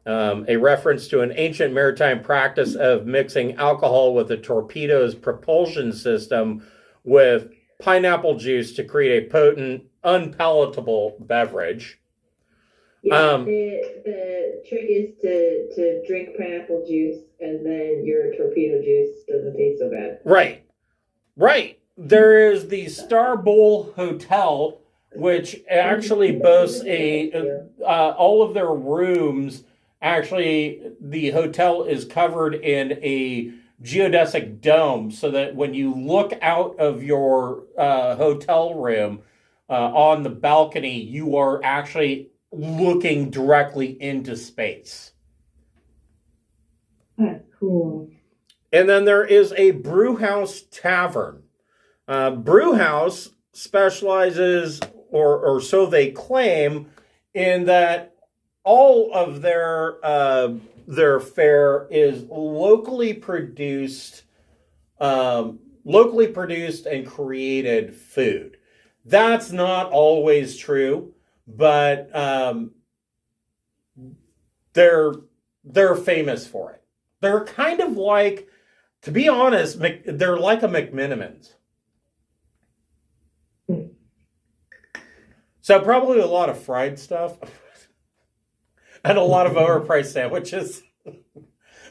a reference to an ancient maritime practice of mixing alcohol with a torpedo's propulsion system with pineapple juice to create a potent, unpalatable beverage. Yeah, the trick is to drink pineapple juice, and then your torpedo juice doesn't taste so bad. Right. There is the Star Bowl Hotel, which actually boasts all of their rooms. Actually, the hotel is covered in a geodesic dome, so that when you look out of your hotel room on the balcony, you are actually looking directly into space. That's cool. And then there is a Brewhouse Tavern. Brewhouse specializes, or so they claim, in that all of their fare is locally produced and created food. That's not always true, but they're famous for it. They're kind of like, to be honest, they're like a McMinimans. So probably a lot of fried stuff and a lot of overpriced sandwiches.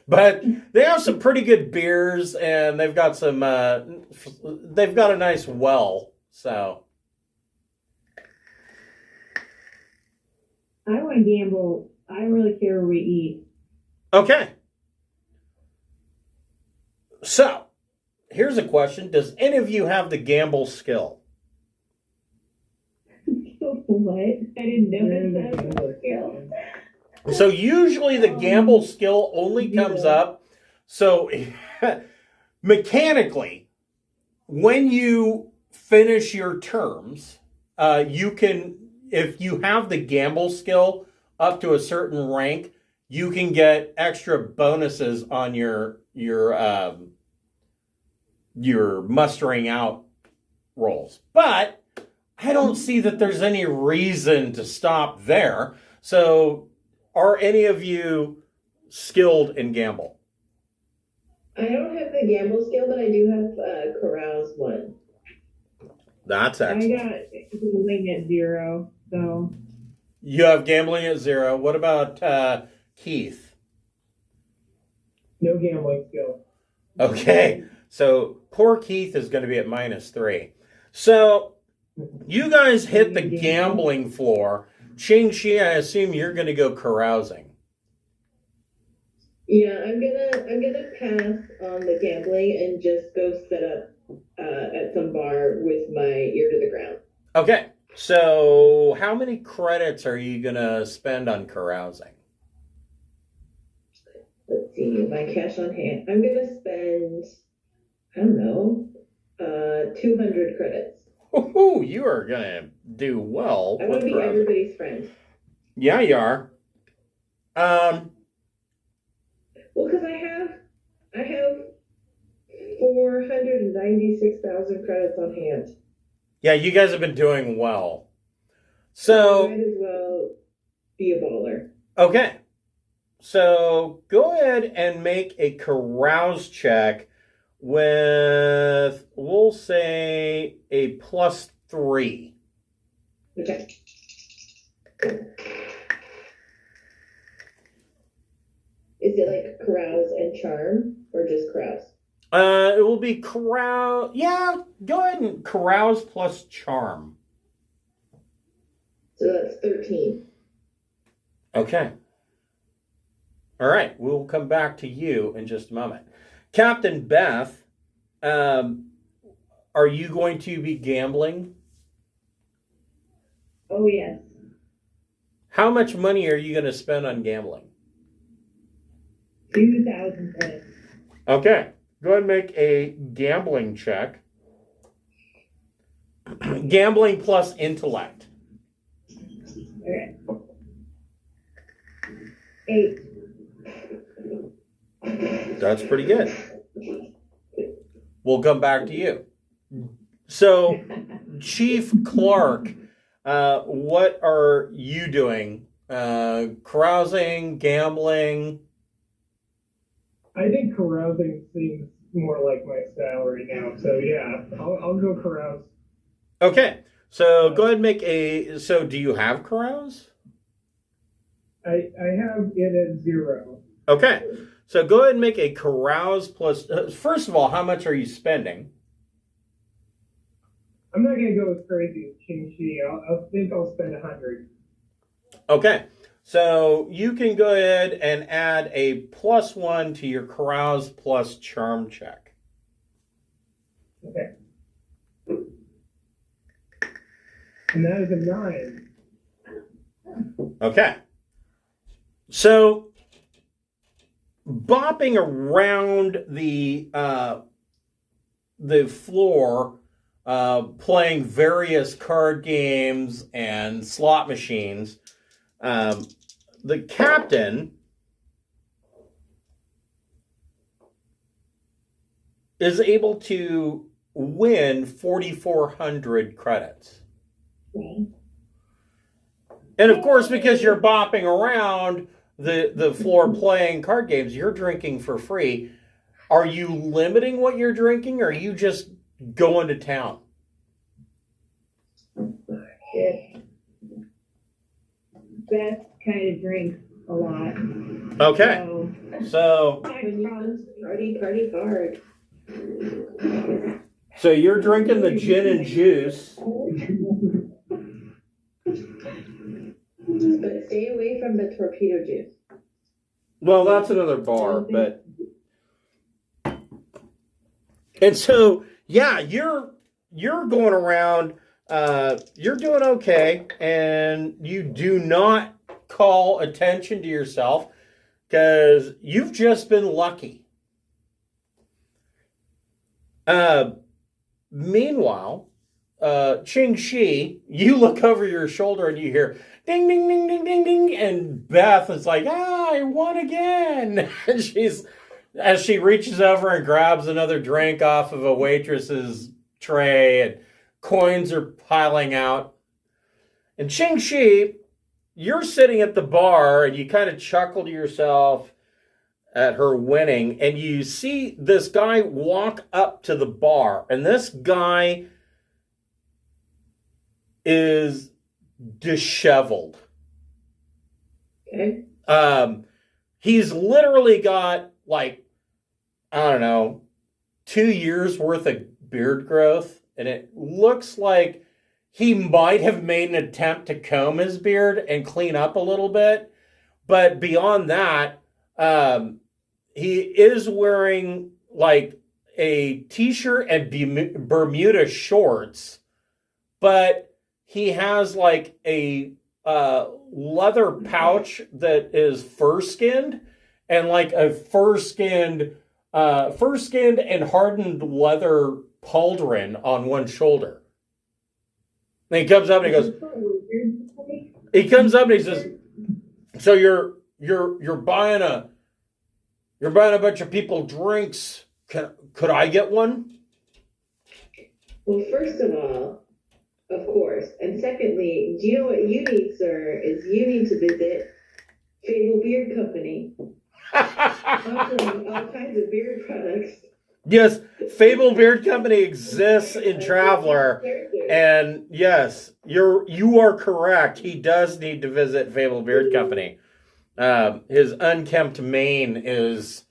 But they have some pretty good beers, and they've got a nice well. So I want to gamble. I don't really care where we eat. okay. So here's a question: does any of you have the gamble skill? What? I didn't notice that was a skill. So usually the gamble skill only comes up. So mechanically, when you finish your terms, you can, if you have the gamble skill up to a certain rank, you can get extra bonuses on your mustering out rolls. But I don't see that there's any reason to stop there. So are any of you skilled in gamble? I don't have the gamble skill, but I do have carouse 1. That's I excellent. got gambling at 0, so. You have gambling at 0. What about Keith? No gambling skill. Okay, so poor Keith is going to be at -3. So you guys hit the gambling floor. Ching Shi, I assume you're going to go carousing. Yeah, I'm gonna pass on the gambling and just go set up at some bar with my ear to the ground. Okay, so how many credits are you going to spend on carousing? Let's see, my cash on hand. I'm gonna spend, I don't know, 200 credits. Ooh, you are going to do well. I want to be everybody's friend. Yeah, you are. Well, because I have 496,000 credits on hand. Yeah, you guys have been doing well. So, I might as well be a baller. okay. So, go ahead and make a carouse check with, we'll say, a +3. Okay. Is it like carouse and charm, or just carouse? It will be carouse. Yeah, go ahead and carouse plus charm. So that's 13. Okay. All right, we'll come back to you in just a moment. Captain Beth, are you going to be gambling? Oh, yes. How much money are you going to spend on gambling? 2,000 credits. Okay, go ahead and make a gambling check. Gambling plus intellect. Okay. 8. That's pretty good. We'll come back to you. So, Chief Clark, what are you doing? Carousing, gambling? I think carousing seems more like my style right now. So yeah, I'll go carouse. Okay, so go ahead and make a. So, do you have carouse? I have it at 0. Okay. So go ahead and make a carouse plus. First of all, how much are you spending? I'm not gonna go as crazy as King Shi. I'll think I'll spend 100. Okay. So you can go ahead and add a +1 to your carouse plus charm check. Okay. And that is a 9. Okay. So bopping around the floor, playing various card games and slot machines, the captain is able to win 4,400 credits. Okay. And of course, because you're bopping around the floor playing card games, you're drinking for free. Are you limiting what you're drinking, or are you just going to town? If Beth kind of drinks a lot. Okay. So When you party hard. So you're drinking the gin and juice. But stay away from the torpedo juice. Well, that's another bar, but and so yeah, you're going around. You're doing okay, and you do not call attention to yourself because you've just been lucky. Meanwhile, Ching Shi, you look over your shoulder and you hear ding, ding, ding, ding, ding, ding, and Beth is like, I won again. And as she reaches over and grabs another drink off of a waitress's tray, and coins are piling out. And Ching Shi, you're sitting at the bar and you kind of chuckle to yourself at her winning, and you see this guy walk up to the bar, and this guy is disheveled. Okay. He's literally got, like, I don't know, 2 years worth of beard growth, and it looks like he might have made an attempt to comb his beard and clean up a little bit, but beyond that, he is wearing like a t-shirt and Bermuda shorts, but he has like a leather pouch that is fur-skinned, and like a fur-skinned and hardened leather pauldron on one shoulder. And he comes up and he goes, says, so you're buying a bunch of people drinks. Could I get one? Well, first of all, of course. And secondly, do you know what you need, sir? Is you need to visit Fable Beard Company, offering all kinds of beard products. Yes, Fable Beard Company exists in Traveler, and yes, you are correct. He does need to visit Fable Beard Company. His unkempt mane is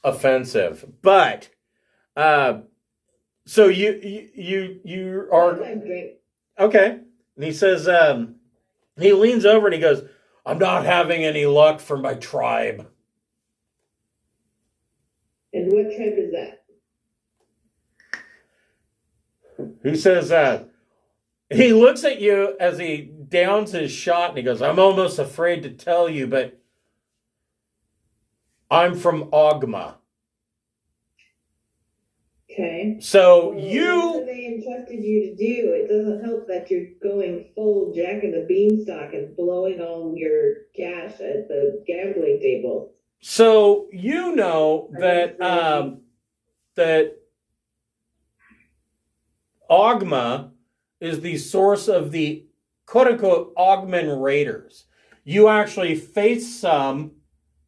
offensive, but so you are okay. And he says, he leans over and he goes, "I'm not having any luck for my tribe." And what tribe is that? He says, he looks at you as he downs his shot and he goes, "I'm almost afraid to tell you, but I'm from Ogma." Okay. So What they entrusted you to do, it doesn't help that you're going full Jack and the Beanstalk and blowing all your cash at the gambling table. So you know that that Ogma is the source of the quote-unquote Ogman Raiders. You actually face some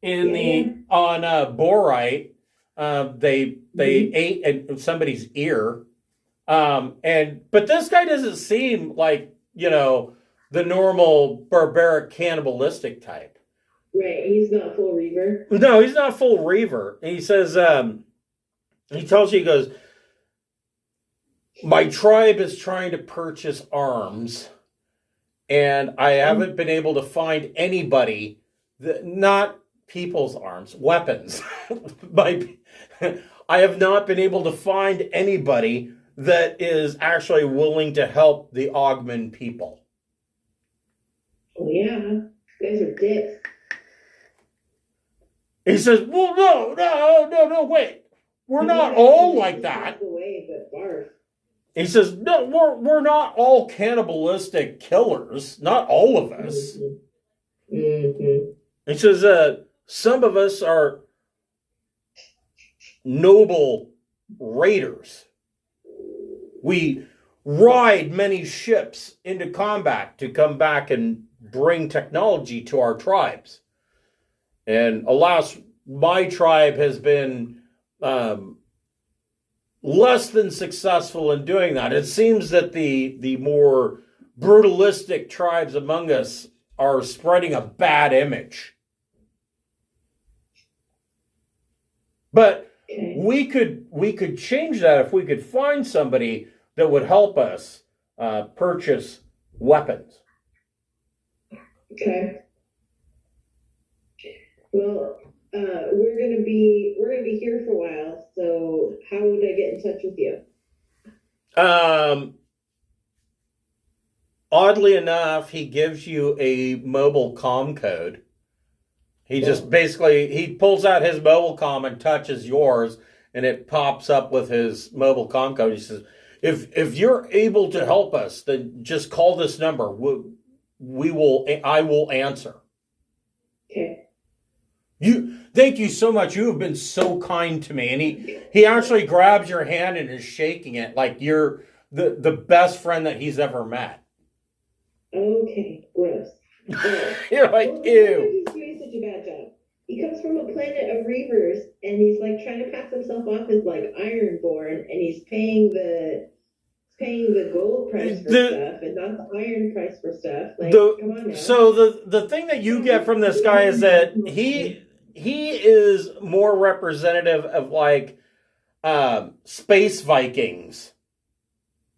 on Borite. They ate somebody's ear, but this guy doesn't seem like the normal barbaric cannibalistic type. Right, he's not full Reaver. No, he's not full Reaver. He says, he tells you, he goes, my tribe is trying to purchase arms, and I haven't been able to find anybody, not people's arms, weapons. I have not been able to find anybody that is actually willing to help the Ogman people. Oh yeah, you guys are dicks. He says, well, no, wait. We're not all like that. Away, but barf. He says, no, we're not all cannibalistic killers. Not all of us. Mm-hmm. He says, some of us are noble raiders. We ride many ships into combat to come back and bring technology to our tribes. And alas, my tribe has been less than successful in doing that. It seems that the more brutalistic tribes among us are spreading a bad image. But we could change that if we could find somebody that would help us purchase weapons. Okay. Well, we're gonna be here for a while. So how would I get in touch with you? Oddly enough, he gives you a mobile comm code. He just basically, he pulls out his mobile comm and touches yours, and it pops up with his mobile comm code. He says, if you're able to help us, then just call this number. I will answer. Okay. Thank you so much. You have been so kind to me. And he actually grabs your hand and is shaking it like you're the best friend that he's ever met. Okay, gross. You're like, ew. He's doing such a bad job. He comes from a planet of Reavers, and he's like trying to pass himself off as like Ironborn, and he's paying the gold price for stuff and not the iron price for stuff. Like, come on now. So the thing that you get from this guy is that he is more representative of like space Vikings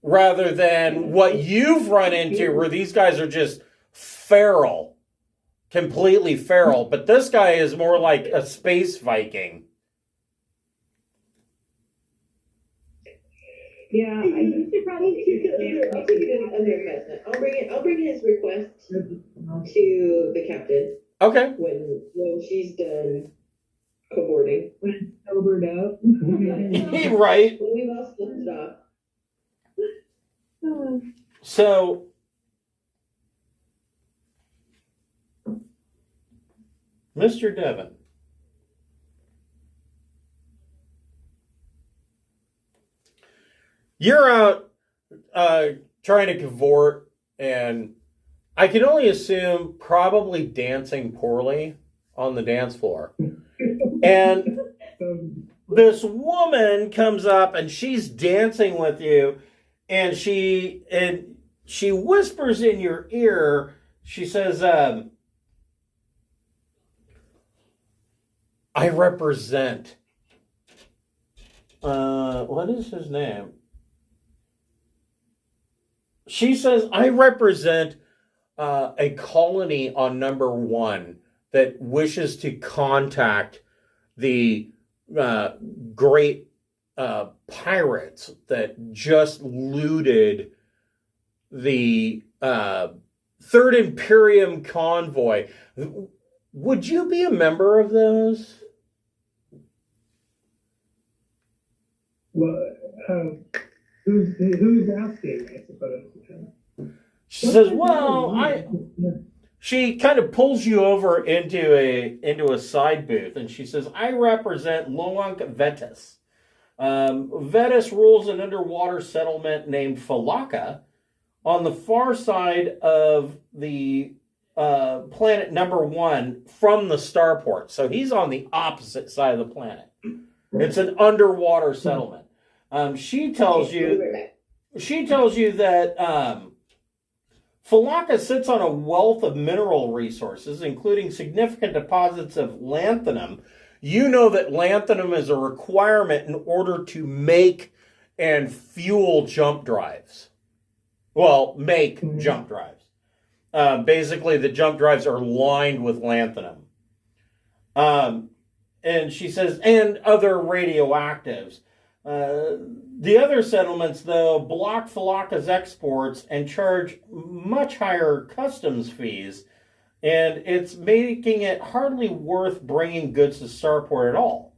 rather than what you've run into, where these guys are just feral, completely feral. But this guy is more like a space Viking. Yeah, I think you probably I'll take it under investment. I'll bring his request to the captain. Okay. When she's done cavorting. when it's sobered up. Right. When we've all slept it off. So Mr. Devon, you're out trying to cavort, and I can only assume probably dancing poorly on the dance floor. And this woman comes up and she's dancing with you, and she whispers in your ear. She says, I represent, what is his name? She says, I represent a colony on number 1 that wishes to contact the great pirates that just looted the Third Imperium convoy. Would you be a member of those? Well, who's asking, I suppose? She says, well, she kind of pulls you over into a side booth, and she says, I represent Loank Vetus. Vetus rules an underwater settlement named Falaka on the far side of the planet number 1 from the starport. So he's on the opposite side of the planet. It's an underwater settlement. She tells you that Falaka sits on a wealth of mineral resources, including significant deposits of lanthanum. You know that lanthanum is a requirement in order to make and fuel jump drives. Well, make jump drives. Basically, the jump drives are lined with lanthanum. And she says, and other radioactives. The other settlements, though, block Falaka's exports and charge much higher customs fees, and it's making it hardly worth bringing goods to Starport at all.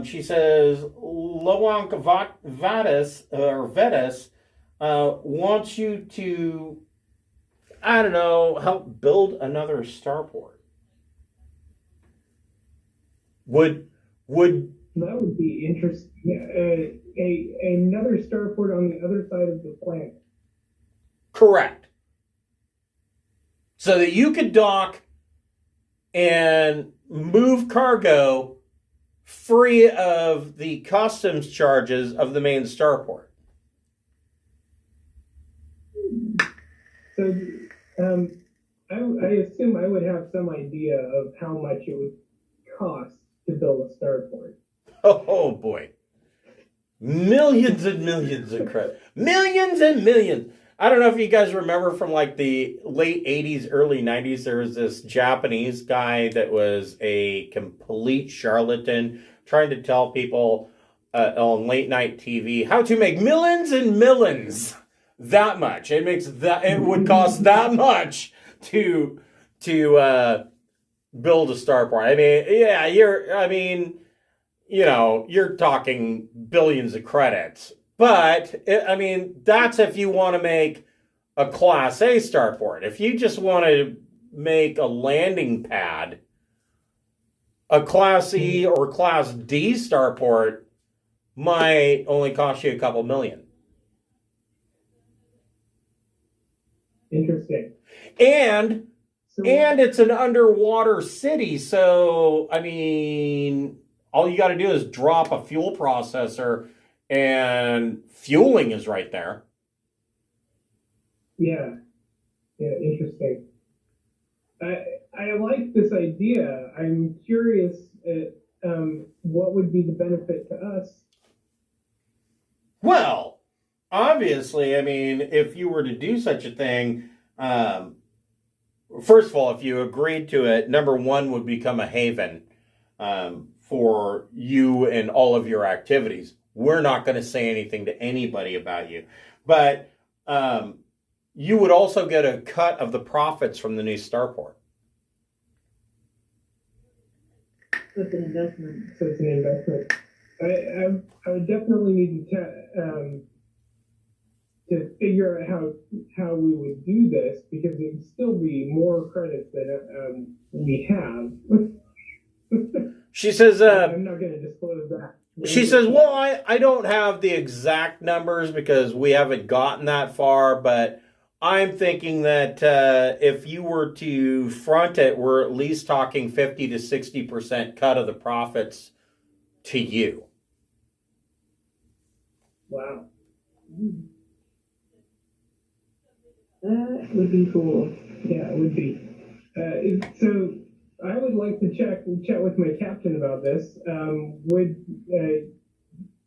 She says, Loank Vetus wants you to, I don't know, help build another Starport. Would That would be interesting. Another starport on the other side of the planet. Correct. So that you could dock and move cargo free of the customs charges of the main starport. So, I assume I would have some idea of how much it would cost to build a starport. Oh boy. Millions and millions of credit. Millions and millions. I don't know if you guys remember from like the late 80s, early 90s, there was this Japanese guy that was a complete charlatan trying to tell people on late night TV how to make millions and millions. That much. It would cost that much to build a starport. I mean, yeah, you're talking billions of credits. But, that's if you want to make a Class A starport. If you just want to make a landing pad, a Class E or Class D starport might only cost you a couple million. Interesting. And it's an underwater city, so, all you got to do is drop a fuel processor and fueling is right there. Yeah, interesting. I like this idea. I'm curious what would be the benefit to us. Well, obviously, if you were to do such a thing, first of all, if you agreed to it, number one would become a haven for you and all of your activities. We're not going to say anything to anybody about you. But you would also get a cut of the profits from the new starport. So it's an investment. So it's an investment. I would definitely need to figure out how we would do this, because it would still be more credits than we have. She says, I'm not going to disclose that. She says, well, I don't have the exact numbers because we haven't gotten that far, but I'm thinking that if you were to front it, we're at least talking 50 to 60% cut of the profits to you. Wow. That would be cool. Yeah, it would be. So I would like to chat with my captain about this. Would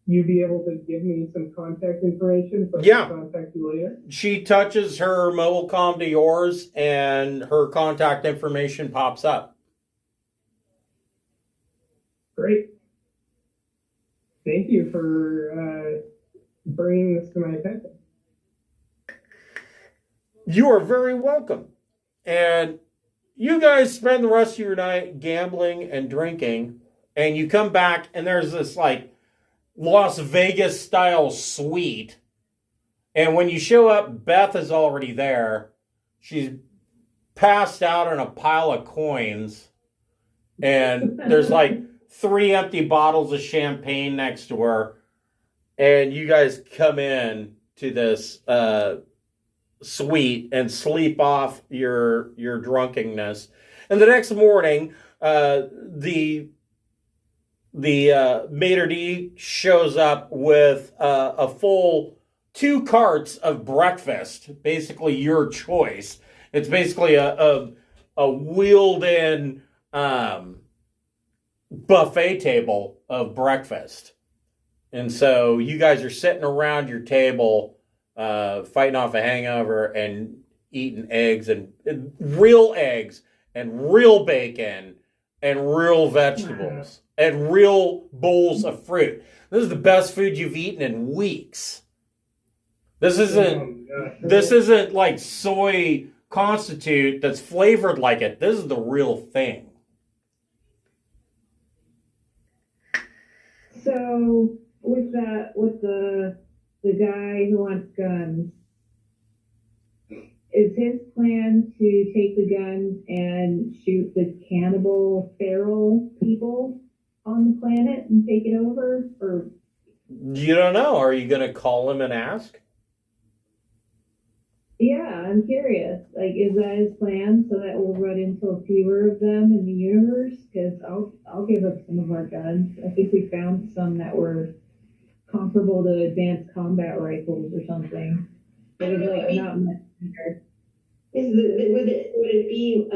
you be able to give me some contact information so I can contact you later? She touches her mobile comm to yours, and her contact information pops up. Great. Thank you for bringing this to my attention. You are very welcome. And you guys spend the rest of your night gambling and drinking, and you come back and there's this like Las Vegas style suite. And when you show up, Beth is already there. She's passed out on a pile of coins, and there's like 3 empty bottles of champagne next to her. And you guys come in to this suite and sleep off your drunkenness. And the next morning, the maitre d' shows up with a full 2 carts of breakfast, basically your choice. It's basically a wheeled-in buffet table of breakfast. And so you guys are sitting around your table, fighting off a hangover and eating eggs and real bacon and real vegetables and real bowls of fruit. This is the best food you've eaten in weeks. This isn't like soy constitute that's flavored like it. This is the real thing. So with the guy who wants guns, is his plan to take the guns and shoot the cannibal feral people on the planet and take it over? Or You don't know. Are you going to call him and ask? yeah, I'm curious. Like, is that his plan so that we'll run into fewer of them in the universe? Because I'll give up some of our guns. I think we found some that were comparable to advanced combat rifles or something. But it's like not much bigger. Would it be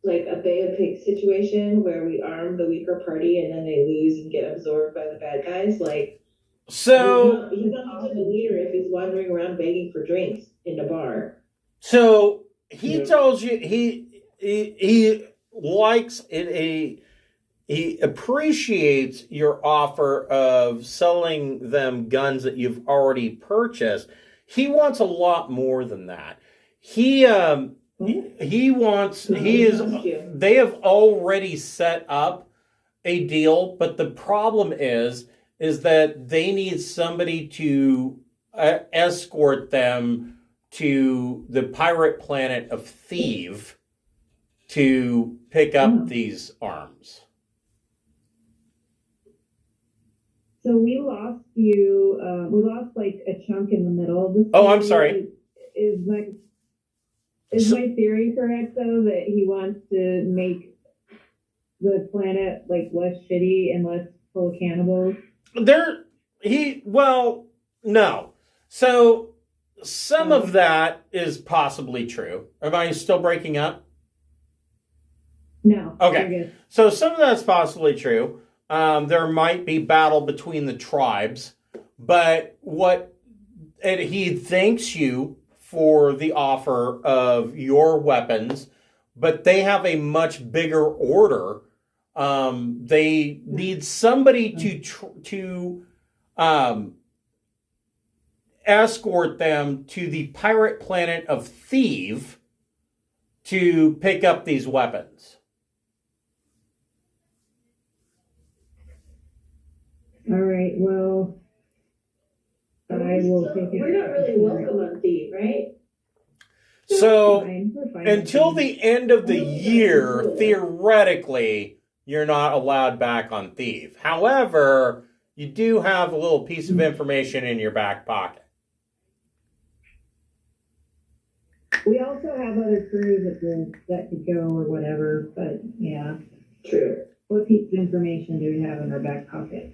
like a Bay of Pigs situation where we arm the weaker party and then they lose and get absorbed by the bad guys? Like, So he's not much of a leader if he's wandering around begging for drinks in a bar. So he tells you he likes it. He appreciates your offer of selling them guns that you've already purchased. He wants a lot more than that. They have already set up a deal, but the problem is that they need somebody to escort them to the pirate planet of Thieves to pick up these arms. So we lost you. We lost like a chunk in the middle of the story. Oh, I'm sorry. Is my theory correct though that he wants to make the planet like less shitty and less full of cannibals? No. So some of that is possibly true. Am I still breaking up? No. Okay. So some of that's possibly true. There might be battle between the tribes, but he thanks you for the offer of your weapons, but they have a much bigger order. They need somebody to escort them to the pirate planet of Thieves to pick up these weapons. All right. Well, I will take it. We're not really welcome on Thieves, right? So We're fine until the end of the year, theoretically, you're not allowed back on Thieves. However, you do have a little piece of information in your back pocket. We also have other crews that could go or whatever, but yeah. True. What piece of information do we have in our back pocket?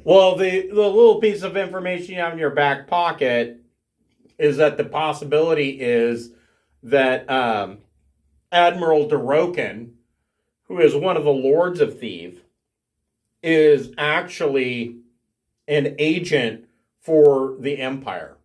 Well, the little piece of information you have in your back pocket is that the possibility is that Admiral Darokin, who is one of the Lords of Thieves, is actually an agent for the Empire.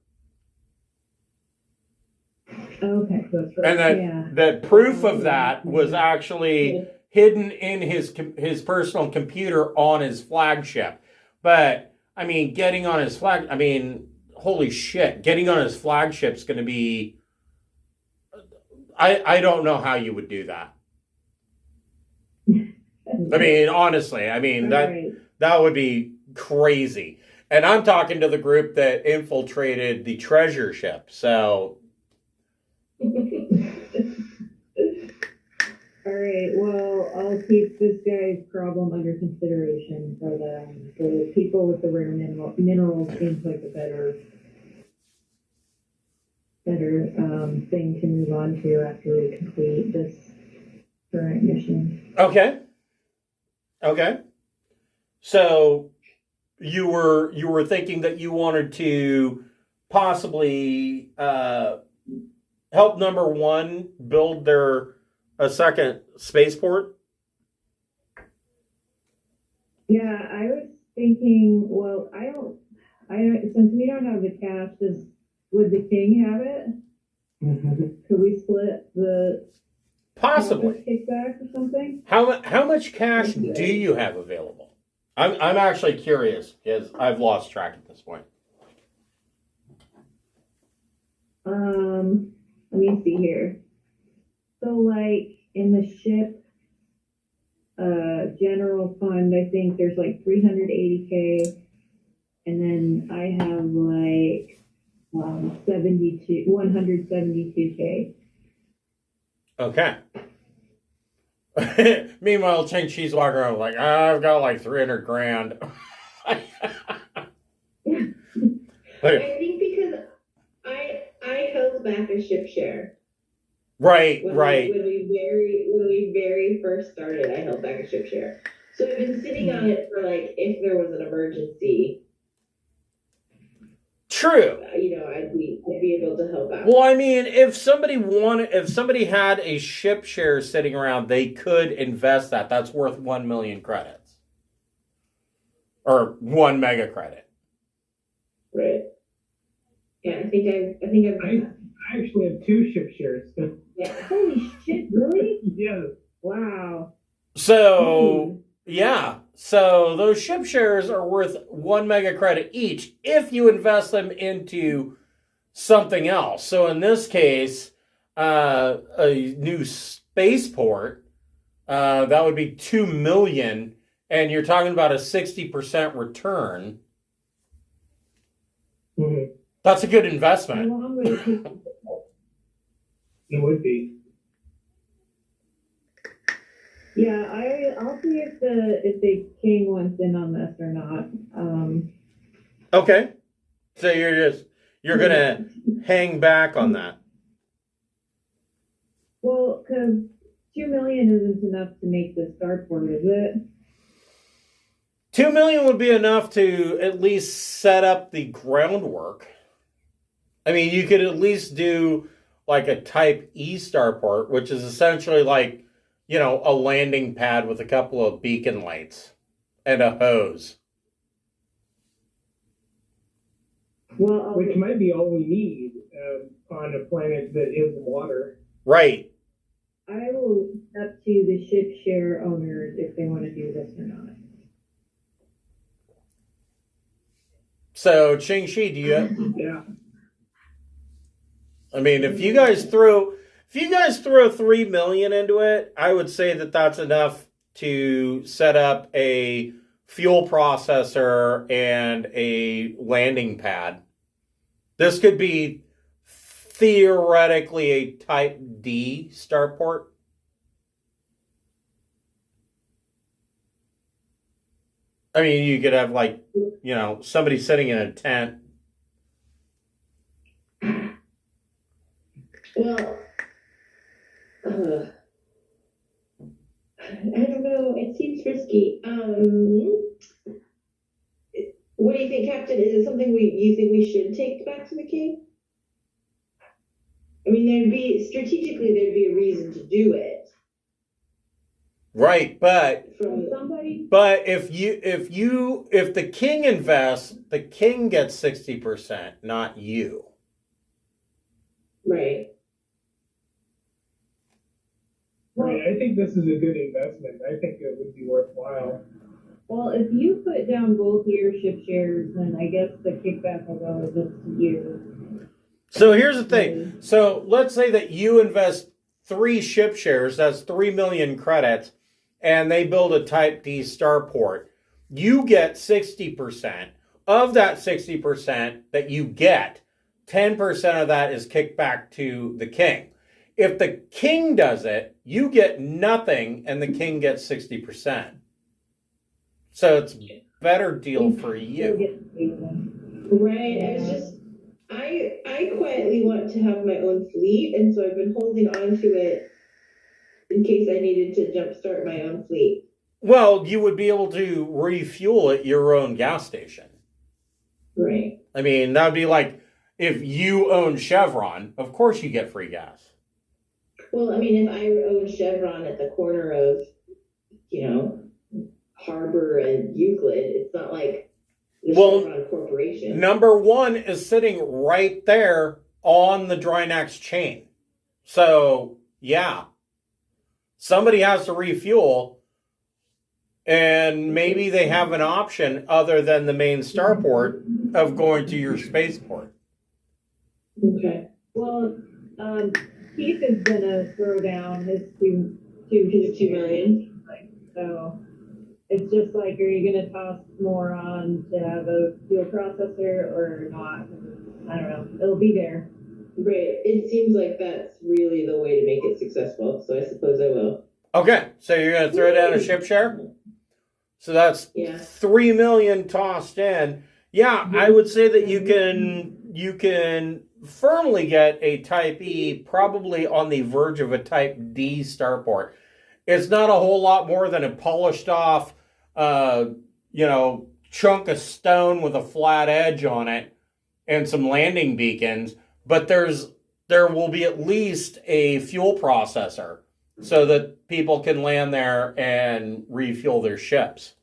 Okay, that's right. And that proof of that was actually hidden in his personal computer on his flagship. But, I mean, holy shit, getting on his flagship's going to be... I don't know how you would do that. I mean, honestly, that would be crazy. And I'm talking to the group that infiltrated the treasure ship, so... All right, well, I'll keep this guy's problem under consideration, but the people with the rare minerals seems like a better thing to move on to after we complete this current mission. Okay. So you were thinking that you wanted to possibly help number one build a second spaceport? Yeah, I was thinking, well, since we don't have the cash, would the king have it? Could we split the Possibly. kickback or something? How much cash do you have available? I'm actually curious because I've lost track at this point. Let me see here. So, like in the ship, general fund, I think there's like 380K, and then I have like 172K. Okay. Meanwhile, Cheng Chi's walking around like, I've got like 300 grand. I think because I held back a ship share. Right. When we very first started, I held back a ship share. So I've been sitting on it for like if there was an emergency. True. I'd be able to help out. Well, I mean, if somebody had a ship share sitting around, they could invest that. That's worth 1 million credits. Or 1 mega credit. Right. Yeah, I think I've I actually have 2 ship shares. yeah. Holy shit, really? Yes. Wow. So, yeah. So those ship shares are worth 1 mega credit each if you invest them into something else. So in this case, a new spaceport, that would be 2 million, and you're talking about a 60% return. Mm-hmm. That's a good How investment. long would it take? It would be. Yeah, I'll see if the king wants in on this or not. Okay. So you're gonna hang back on that. Well, because 2 million isn't enough to make the starport, is it? 2 million would be enough to at least set up the groundwork. I mean, you could at least do like a Type E starport, which is essentially like, a landing pad with a couple of beacon lights and a hose. Well, Which might be all we need on a planet that is water. Right. I will up to the ship share owners if they want to do this or not. So, Ching-Shi, do you Yeah. I mean, if you guys throw 3 million into it, I would say that that's enough to set up a fuel processor and a landing pad. This could be theoretically a Type D starport. I mean, you could have like, somebody sitting in a tent. Well, I don't know. It seems risky. What do you think, Captain? Is it something you think we should take back to the king? I mean, there'd be a reason to do it. Right, but Somebody? if the king invests, the king gets 60%, not you. Right. Right. I think this is a good investment. I think it would be worthwhile. Well, if you put down both your ship shares, then I guess the kickback will go just to you. So here's the thing. So let's say that you invest 3 ship shares, that's 3 million credits, and they build a Type D starport. You get 60%. Of that 60% that you get, 10% of that is kicked back to the king. If the king does it, you get nothing, and the king gets 60%. So it's a better deal for you. Right. I quietly want to have my own fleet, and so I've been holding on to it in case I needed to jumpstart my own fleet. Well, you would be able to refuel at your own gas station. Right. I mean, that would be like, if you own Chevron, of course you get free gas. Well, I mean, if I own Chevron at the corner of, Harbor and Euclid, it's not like the Chevron Corporation. Number one is sitting right there on the Drinax chain. So, yeah. Somebody has to refuel, and maybe they have an option other than the main starport of going to your spaceport. Okay. Well, Keith is gonna throw down his two million. So it's just like, are you gonna toss more on to have a fuel processor or not? I don't know. It'll be there. Right. It seems like that's really the way to make it successful. So I suppose I will. Okay, so you're going to throw down a ship share? So that's 3 million tossed in. Yeah, I would say that you can firmly get a Type E, probably on the verge of a Type D starport. It's not a whole lot more than a polished off, chunk of stone with a flat edge on it and some landing beacons. But there will be at least a fuel processor so that people can land there and refuel their ships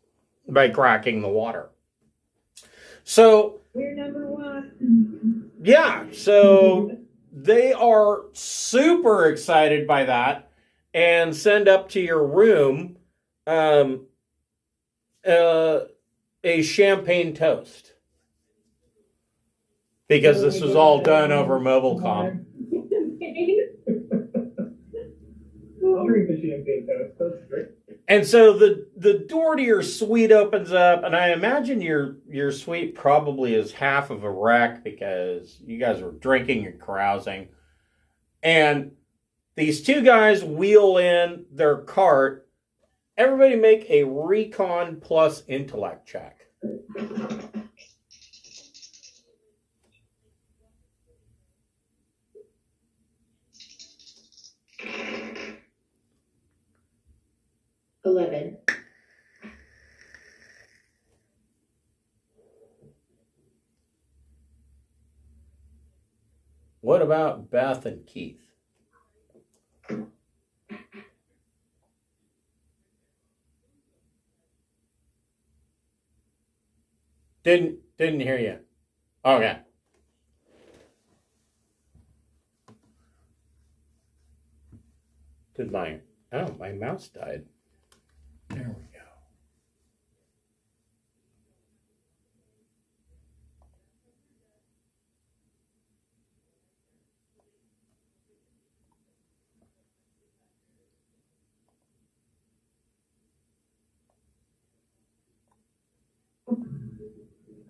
by cracking the water. So we're number one. Yeah, so they are super excited by that and send up to your room a champagne toast. Because this was all done over mobile comm. I'll drink the champagne toast. That's great. And so the door to your suite opens up, and I imagine your suite probably is half of a wreck because you guys were drinking and carousing. And these two guys wheel in their cart. Everybody make a recon plus intellect check. $11. What about Beth and Keith? Didn't hear you. Okay. My mouse died. There we go.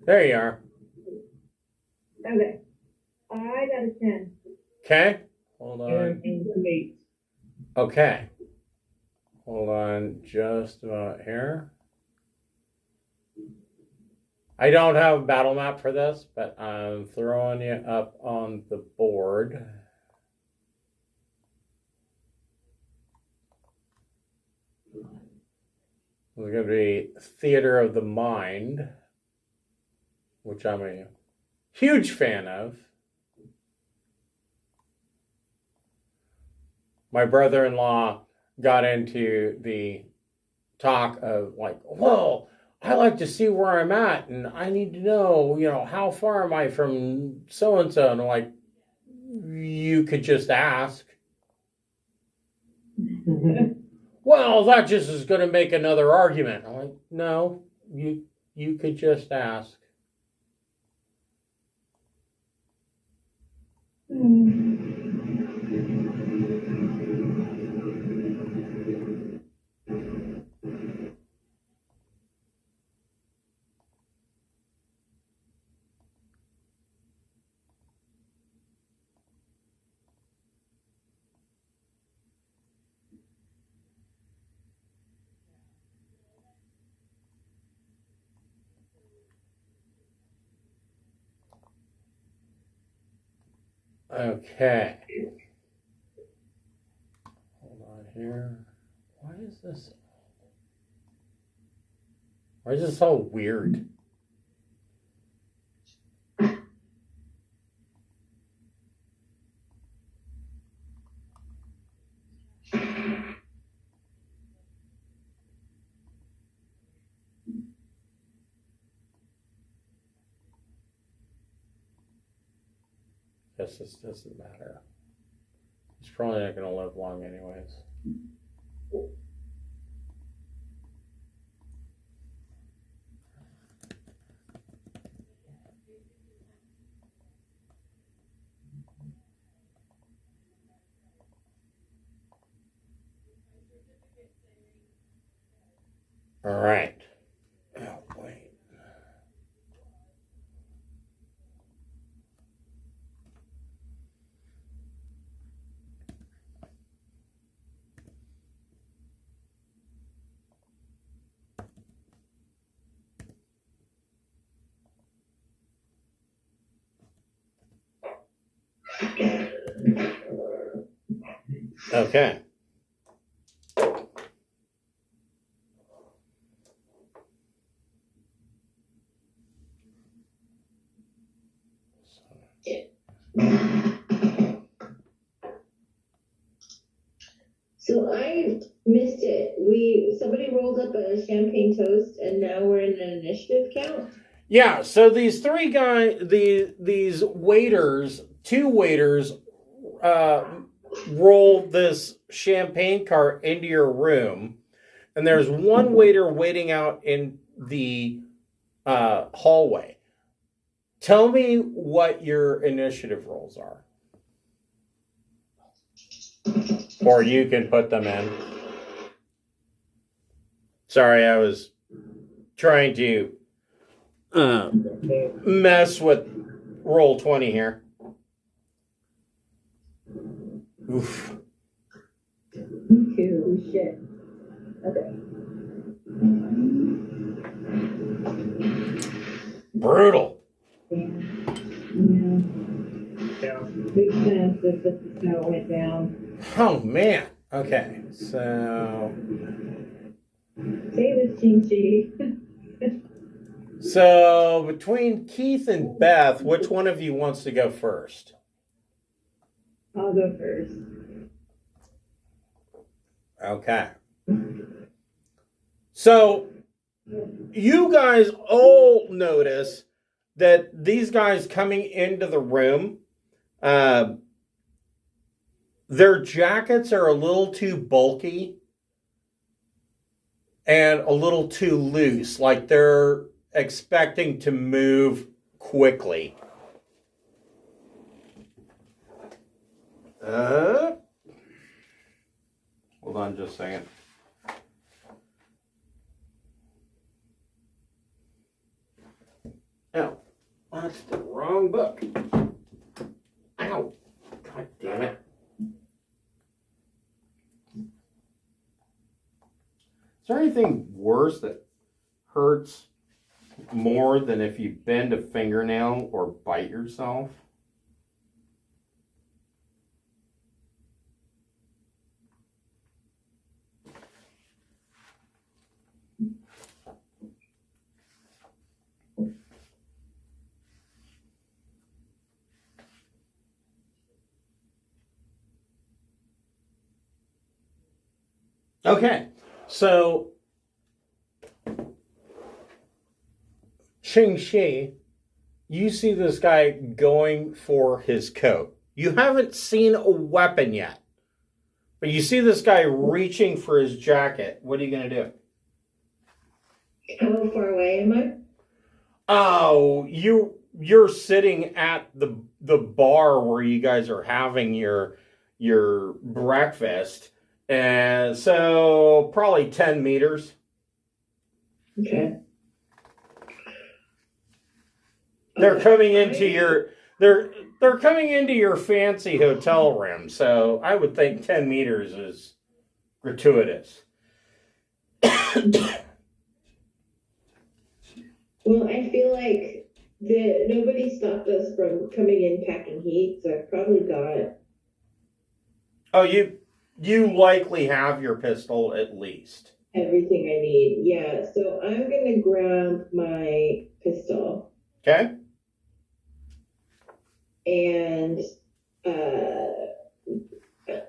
There you are. Okay. I got a 10. Okay. Hold on. And 8. Okay. Hold on just about here. I don't have a battle map for this, but I'm throwing you up on the board. There's going to be Theater of the Mind, which I'm a huge fan of. My brother-in-law got into the talk of like, well, I like to see where I'm at, and I need to know, how far am I from so-and-so? And I'm like, you could just ask. Well, that just is going to make another argument. I'm like, no, you could just ask. Okay. Hold on here. Why is this all weird? Guess this doesn't matter. He's probably not going to live long anyways. All right. Oh, wait. Okay. So I missed it. Somebody rolled up a champagne toast, and now we're in an initiative count. Yeah, so these three guys, these waiters, two waiters, roll this champagne cart into your room, and there's one waiter waiting out in the hallway. Tell me what your initiative rolls are. Or you can put them in. Sorry, I was trying to mess with roll 20 here. Oof. Oh, shit. Okay. Brutal. Yeah. Big sense that the snow went down. Oh, man. Okay, so... Say this, Ching-Chi. So, between Keith and Beth, which one of you wants to go first? I'll go first. Okay. So, you guys all notice that these guys coming into the room, their jackets are a little too bulky and a little too loose, like they're expecting to move quickly. Hold on just a second. Oh, that's the wrong book. Ow. God damn it. Is there anything worse that hurts more than if you bend a fingernail or bite yourself? Okay, so Ching-Chi, you see this guy going for his coat. You haven't seen a weapon yet, but you see this guy reaching for his jacket. What are you going to do? How far away am I? Oh, you're sitting at the bar where you guys are having your breakfast. And so probably 10 meters. Okay. They're coming into your they're coming into your fancy hotel room. So I would think 10 meters is gratuitous. Well, I feel like nobody stopped us from coming in packing heat, so I've probably got... Oh, you likely have your pistol at least. everything I need. Yeah, so I'm going to grab my pistol. Okay. And,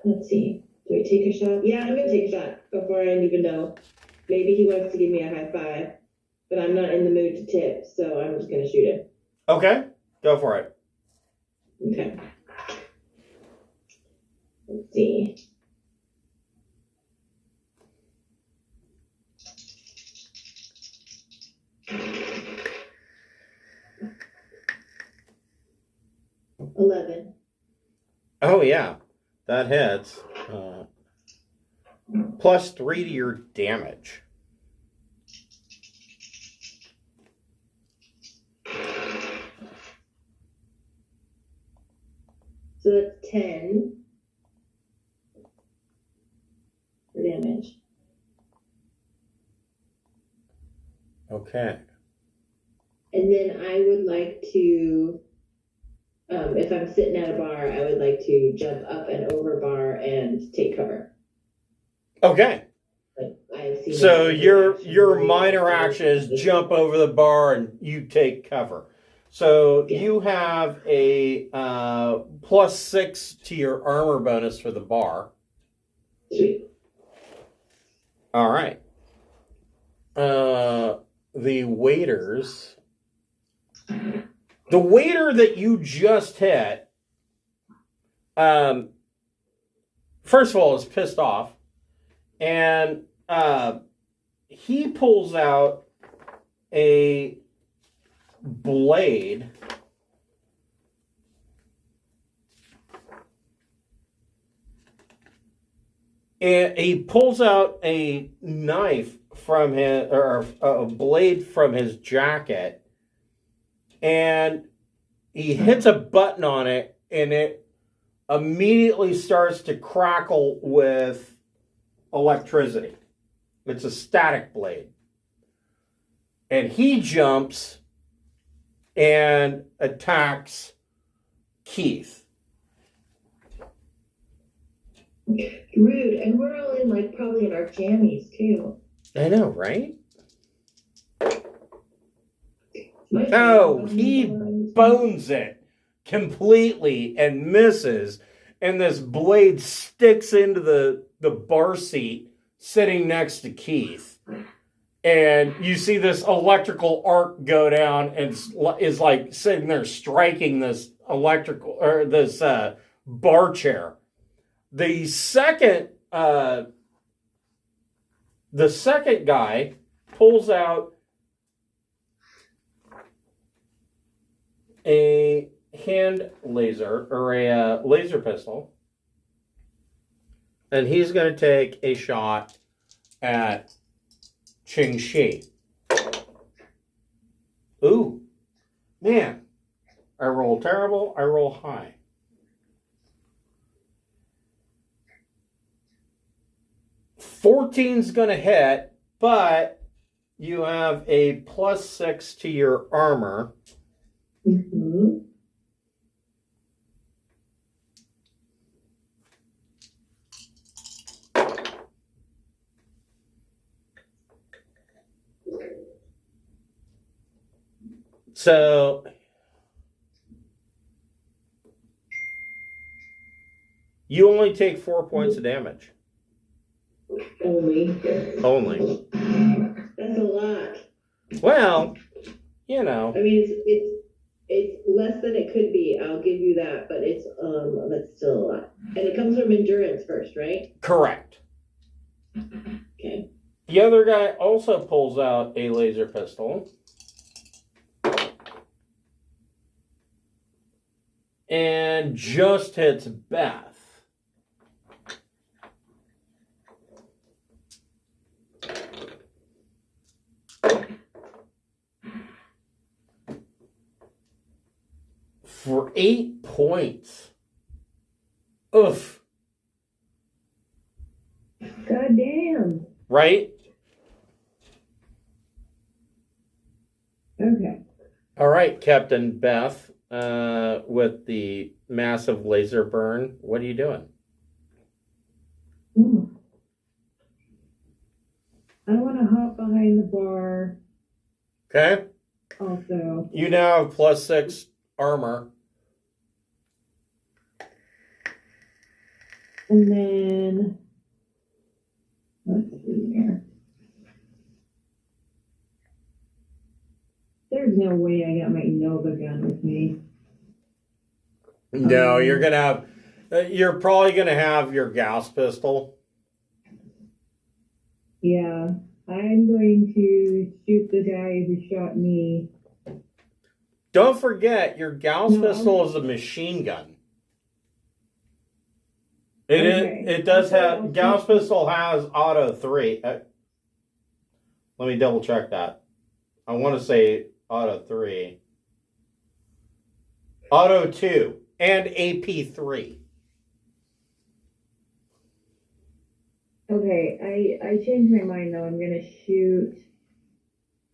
let's see. Do I take a shot? Yeah, I'm going to take a shot before I even know. Maybe he wants to give me a high five, but I'm not in the mood to tip, so I'm just going to shoot him. Okay. Go for it. Okay. Let's see. $11. Oh, yeah. That hits. +3 to your damage. So that's 10 for damage. Okay. And then I would like to, if I'm sitting at a bar, I would like to jump up and over bar and take cover. Okay. Like I've seen. So it in your action movies. minor action is jump over the bar and you take cover. So you have a +6 to your armor bonus for the bar. Sweet. All right. The waiters. The waiter that you just hit, first of all, is pissed off. And he pulls out a blade. And he pulls out a knife from his, or a blade from his jacket, and he hits a button on it, and it immediately starts to crackle with electricity. It's a static blade. And he jumps and attacks Keith. Rude. And we're all in, like, probably in our jammies, too. I know, right? My Oh, phone he bones. bones it completely and misses. And this blade sticks into the bar seat sitting next to Keith. And you see this electrical arc go down and is like sitting there striking this electrical, or this bar chair. The second guy pulls out a hand laser, or a laser pistol, and he's going to take a shot at Ching Shi. Ooh, man, I roll terrible, I roll high. $14's going to hit, but you have a +6 to your armor. Mm-hmm. So you only take 4 points of damage. Only. That's a lot. Well, you know. I mean, it's less than it could be. I'll give you that, but that's still a lot. And it comes from endurance first, right? Correct. Okay. The other guy also pulls out a laser pistol. And just hits Beth. For 8 points. Oof. God damn. Right? Okay. All right, Captain Beth, with the massive laser burn, what are you doing? I want to hop behind the bar. Okay. Also. You now have +6 armor. And then, let's see here. There's no way I got my Nova gun with me. No, you're gonna have You're probably going to have your gas pistol. Yeah, I'm going to shoot the guy who shot me. Don't forget, your Gauss No, pistol is a machine gun. Okay. It does Okay, have I'll Gauss shoot- pistol has auto 3. Let me double check that. I want to say auto 3, auto 2, and AP 3. Okay, I changed my mind though. I'm gonna shoot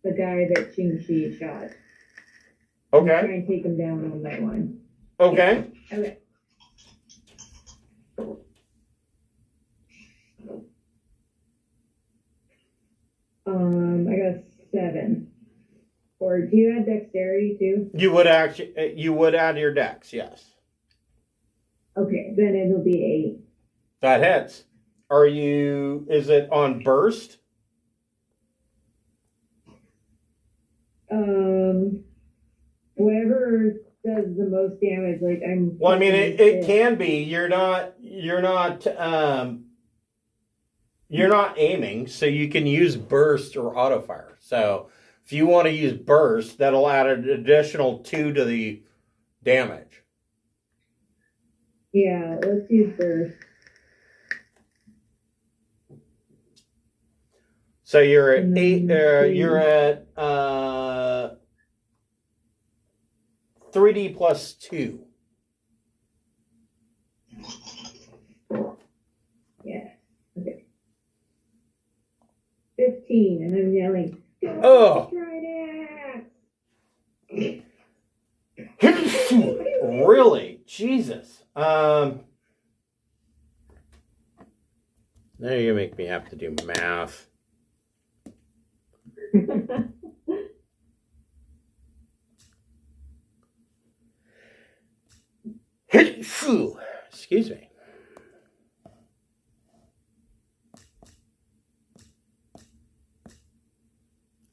the guy that Ching Shi shot. Okay. Try and take him down one by one. Okay. Okay. I got a 7. Or do you add dexterity too? You would add your dex, yes. Okay, then it'll be That hits. Is it on burst? 8. Whatever does the most damage, like I'm. Well, I mean, it can be. You're not aiming, so you can use burst or auto fire. So if you want to use burst, that'll add an additional 2 to the damage. Yeah, let's use burst. So you're at And 8. then You're at 3D plus 2. Yeah. Okay. 15, and I'm yelling. Oh. Drinax! Really? Jesus. Now you make me have to do math. Excuse me.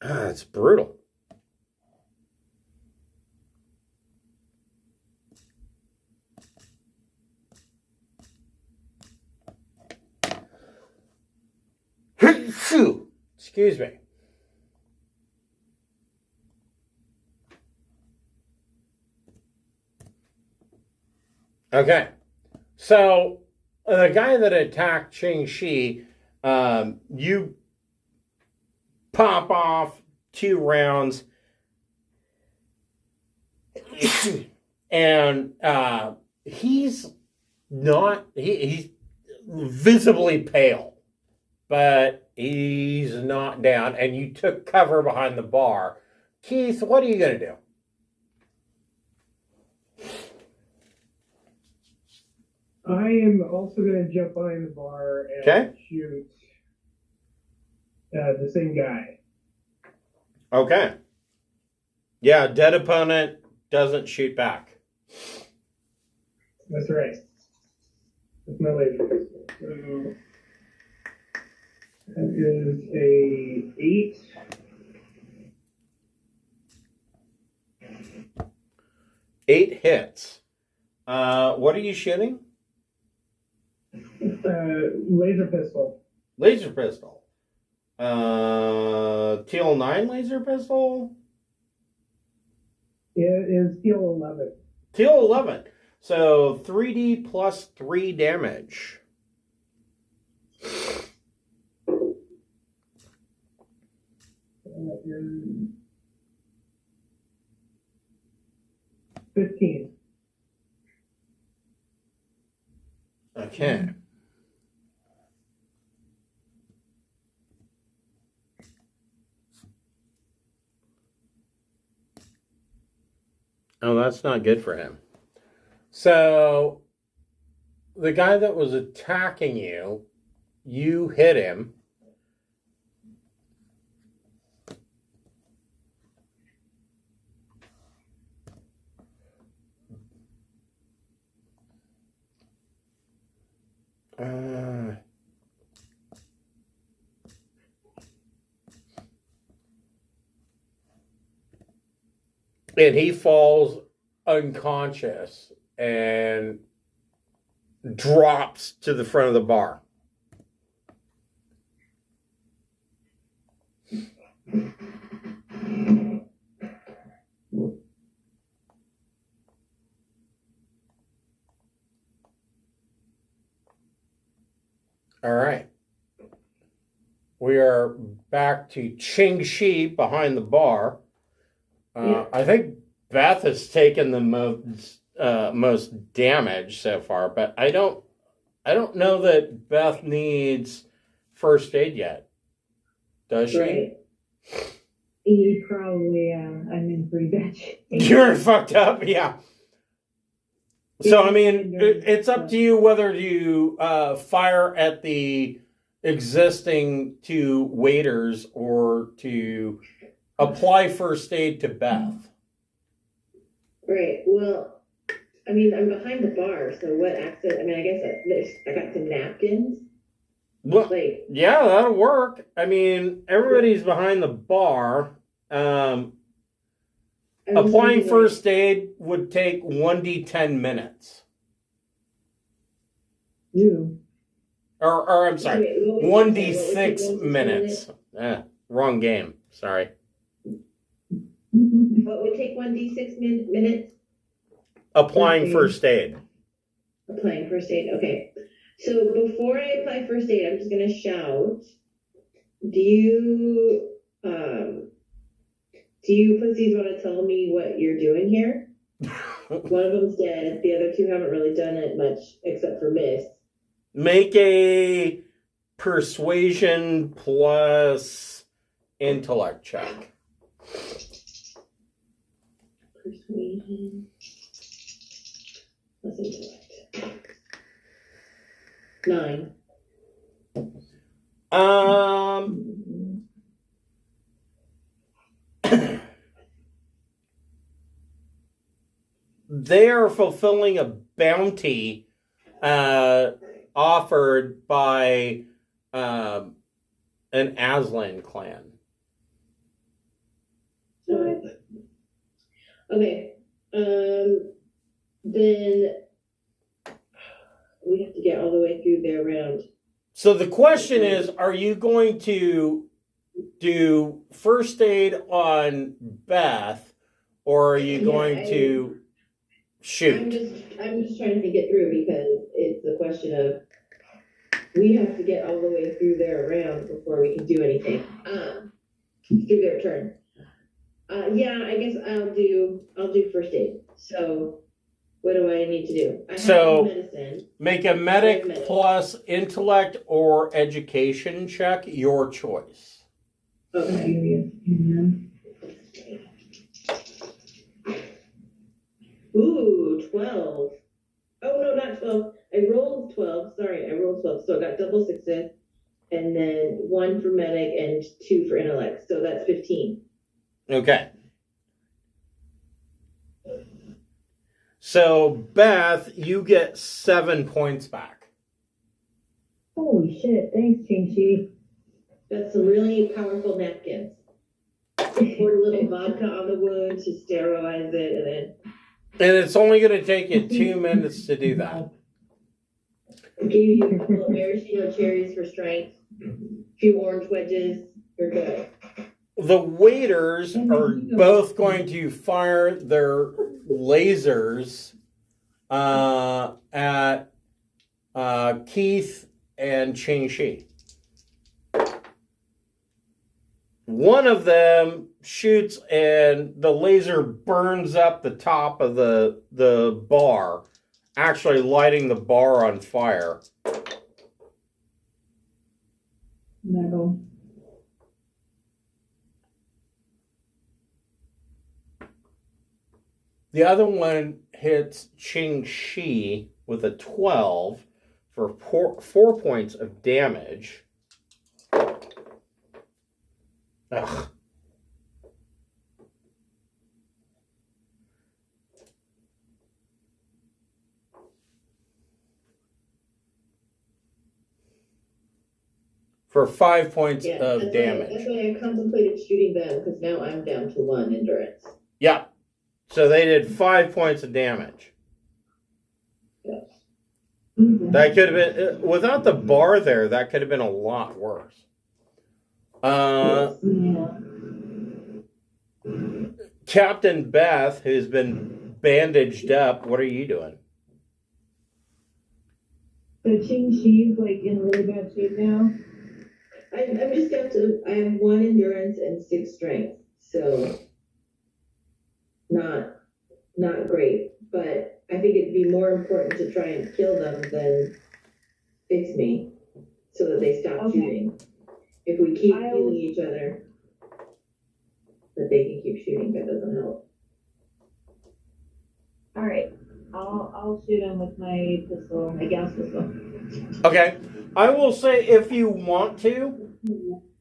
It's brutal. Excuse me. Okay. So the guy that attacked Ching Shi, you pop off 2 rounds, and he's visibly pale, but he's not down, and you took cover behind the bar. Keith, what are you going to do? I am also going to jump behind the bar and Okay. shoot the same guy. Okay. Yeah, dead opponent doesn't shoot back. That's right. That's my laser pistol. So that is a 8. 8 hits. What are you shooting? Laser pistol. Laser pistol. TL9 laser pistol? It is steel 11. TL11. So 3D plus 3 damage. That is 15. Okay. Oh, that's not good for him. So, the guy that was attacking you, you hit him. And he falls unconscious, and drops to the front of the bar. All right. We are back to Ching Shi behind the bar. I think Beth has taken the most damage so far, but I don't know that Beth needs first aid yet. Does she? Right. Probably, I'm in pretty bad shape. You're fucked up, yeah. So, I mean, it's up to you whether you fire at the existing two waiters or to apply first aid to Beth. Right. Well, I mean, I'm behind the bar, so what access? I mean, I guess I got some napkins. Well, Like, yeah, that'll work. I mean, everybody's behind the bar. Applying first aid would take 1d10 minutes. You. Or I'm sorry, 1d6 minutes. Wrong game. Sorry. What would take 1d6 minutes? Applying first aid. Applying first aid. Okay. So before I apply first aid, I'm just going to shout. Do you pussies want to tell me what you're doing here? One of them's dead. The other two haven't really done it much except for miss. Make a persuasion plus intellect check. Persuasion plus intellect. 9. They are fulfilling a bounty offered by an Aslan clan. Okay. Then we have to get all the way through their round. So the question is, are you going to do first aid on Beth, or are you going to shoot? I'm just trying to think it through because it's a question of we have to get all the way through their round before we can do anything. Through their turn. Yeah, I guess I'll do first aid. So what do I need to do? I have medicine. Make a medic plus intellect or education check, your choice. Okay. Ooh, 12. Oh, no, not 12. I rolled 12. Sorry, I rolled 12. So I got double success, and then 1 for medic and 2 for intellect. So that's 15. Okay. So, Beth, you get 7 points back. Holy shit, thanks, Ching-Chi. That's some really powerful napkins. Pour a little vodka on the wound to sterilize it, and then... And it's only going to take you 2 minutes to do that. I gave you a couple of maraschino cherries for strength, a few orange wedges. You're good. The waiters are both going to fire their lasers at Keith and Ching-Shi. One of them shoots and the laser burns up the top of the bar, actually lighting the bar on fire. Metal. The other one hits Ching-Shi with a 12 for 4 points of damage. Ugh. For 5 points of damage. That's why I contemplated shooting them, because now I'm down to 1 endurance. Yeah. So they did 5 points of damage. Yeah. That could have been, without the bar there, that could have been a lot worse. Yeah. Captain Beth, who's been bandaged up, what are you doing? So Ching Chi's like in really bad shape now. I'm just down to, I have 1 endurance and 6 strength, so not great. But I think it'd be more important to try and kill them than fix me, so that they stop shooting. If we keep healing each other, that they can keep shooting, that doesn't help. All right, I'll shoot him with my pistol, my gas pistol. Okay. I will say, if you want to,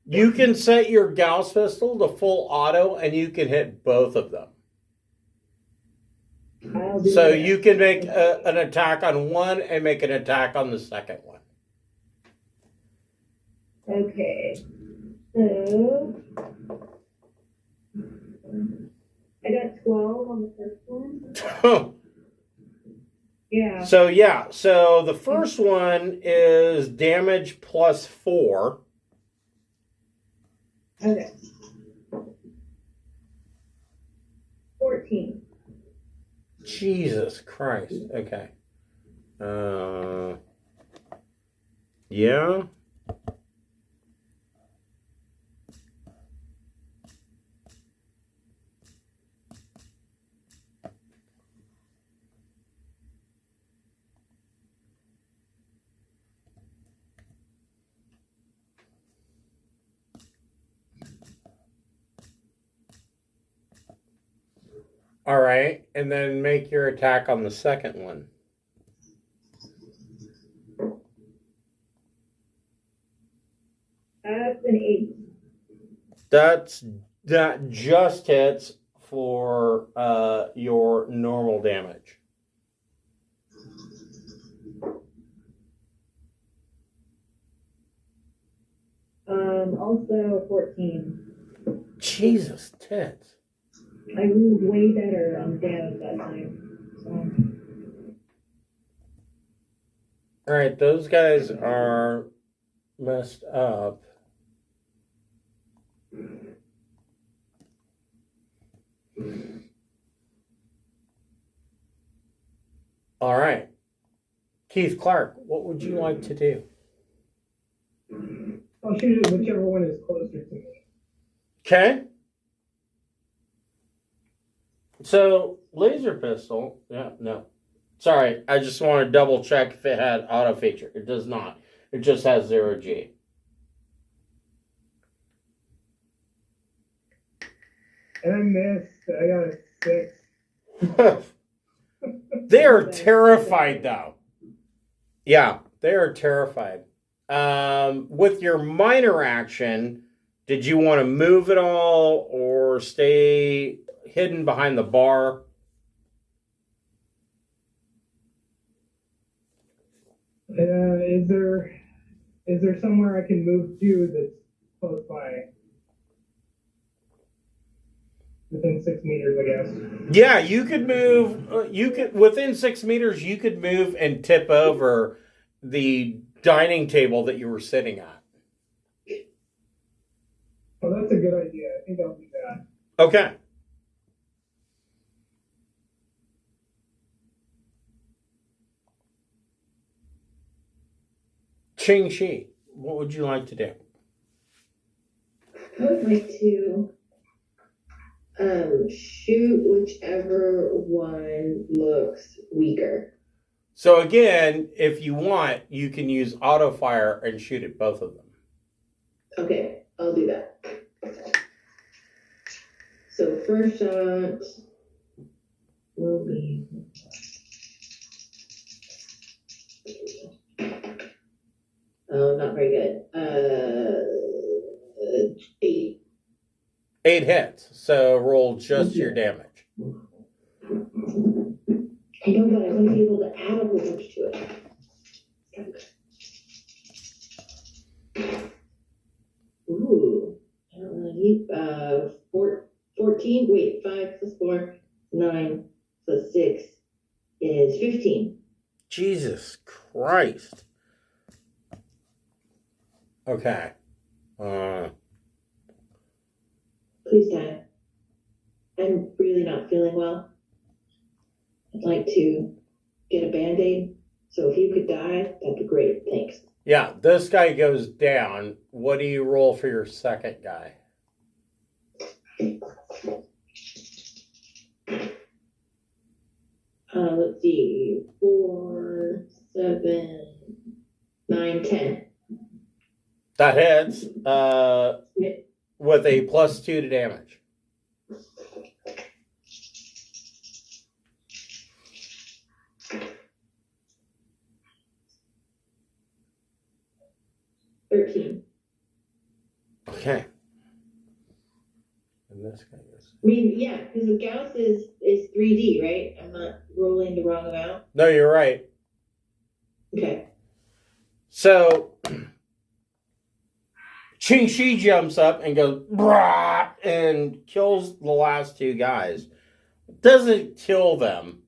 you can set your Gauss pistol to full auto, and you can hit both of them. So you can make an attack on one and make an attack on the second one. Okay. So I got 12 on the first one. Yeah. So the first one is damage plus 4. Okay. 14. Jesus Christ. Okay. Yeah. All right, and then make your attack on the second one. That's an 8. That just hits for your normal damage. Also 14. Jesus tits. I rolled way better on damage that time. So. All right, those guys are messed up. All right. Keith Clark, what would you like to do? I'll shoot it whichever one is closer to me. Okay. So, laser pistol. Yeah, no. Sorry, I just want to double check if it had auto feature. It does not. It just has 0G. And I missed. I got a 6. They are terrified, though. Yeah, they are terrified. With your minor action, did you want to move at all or stay hidden behind the bar? Is there somewhere I can move to that's close by? Within 6 meters, I guess. Yeah, you could move. You could within 6 meters. You could move and tip over the dining table that you were sitting at. Oh, that's a good idea. I think I'll do that. Okay. Ching Shi, what would you like to do? I would like to shoot whichever one looks weaker. So again, if you want, you can use auto fire and shoot at both of them. Okay, I'll do that. So first shot will be not very good. 8. 8 hits. So roll just your damage. I know, but I want to be able to add a whole bunch to it. Ooh, I don't really need 14. Wait, 5 plus 4, 9 plus 6 is 15. Jesus Christ. Okay. Please die. I'm really not feeling well. I'd like to get a Band-Aid. So if you could die, that'd be great. Thanks. Yeah, this guy goes down. What do you roll for your second guy? Let's see. 4, 7, 9, 10. That hits with a +2 to damage. Okay. And this guy goes. I mean, yeah, because the Gauss is 3D, right? I'm not rolling the wrong amount. No, you're right. Okay. So Ching Shi jumps up and goes "Brah!" and kills the last two guys. Doesn't kill them,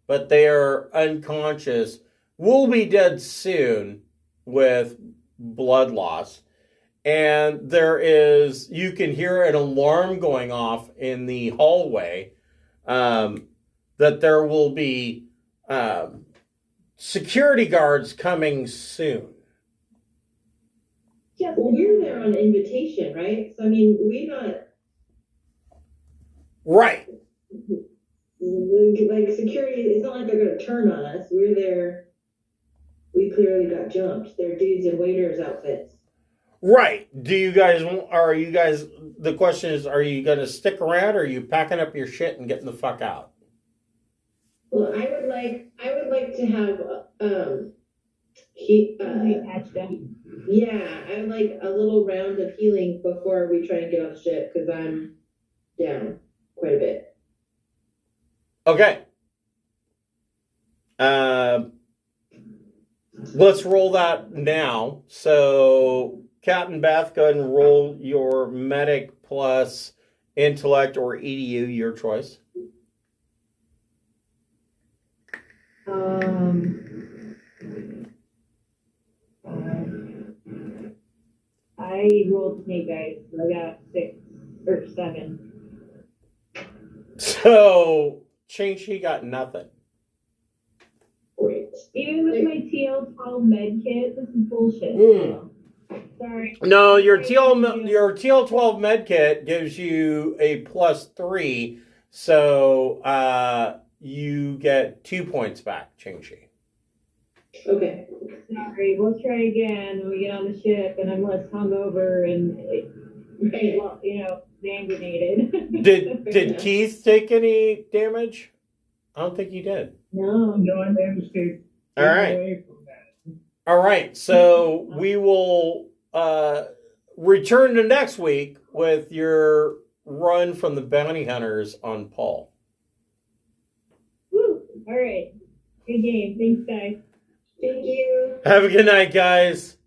but they are unconscious. Will be dead soon with blood loss. And you can hear an alarm going off in the hallway that there will be security guards coming soon. Yeah, well, you're there on invitation, right? So, I mean, we're not... Right. Like, security, it's not like they're going to turn on us. We're there. We clearly got jumped. They're dudes in waiters' outfits. Right. The question is, are you going to stick around or are you packing up your shit and getting the fuck out? Well, I would like to have, yeah, I would like a little round of healing before we try and get on the ship because I'm down quite a bit. Okay. Let's roll that now. So, Captain Beth, go ahead and roll your medic plus intellect or EDU, your choice. I rolled snake eyes, so I got 6 or 7. So, Ching-Chi got nothing. Great. Even with my TL12 med kit, this is bullshit. Sorry. No, your TL12 med kit gives you a +3, so you get 2 points back, Ching-Chi. Okay. Sorry, we'll try again when we get on the ship and I'm less hungover and, gangranated. Did Keith take any damage? I don't think he did. No, I managed to All right. away from that. All right, so we will return to next week with your run from the bounty hunters on Paal. Woo! All right. Good game. Thanks, guys. Thank you. Have a good night, guys.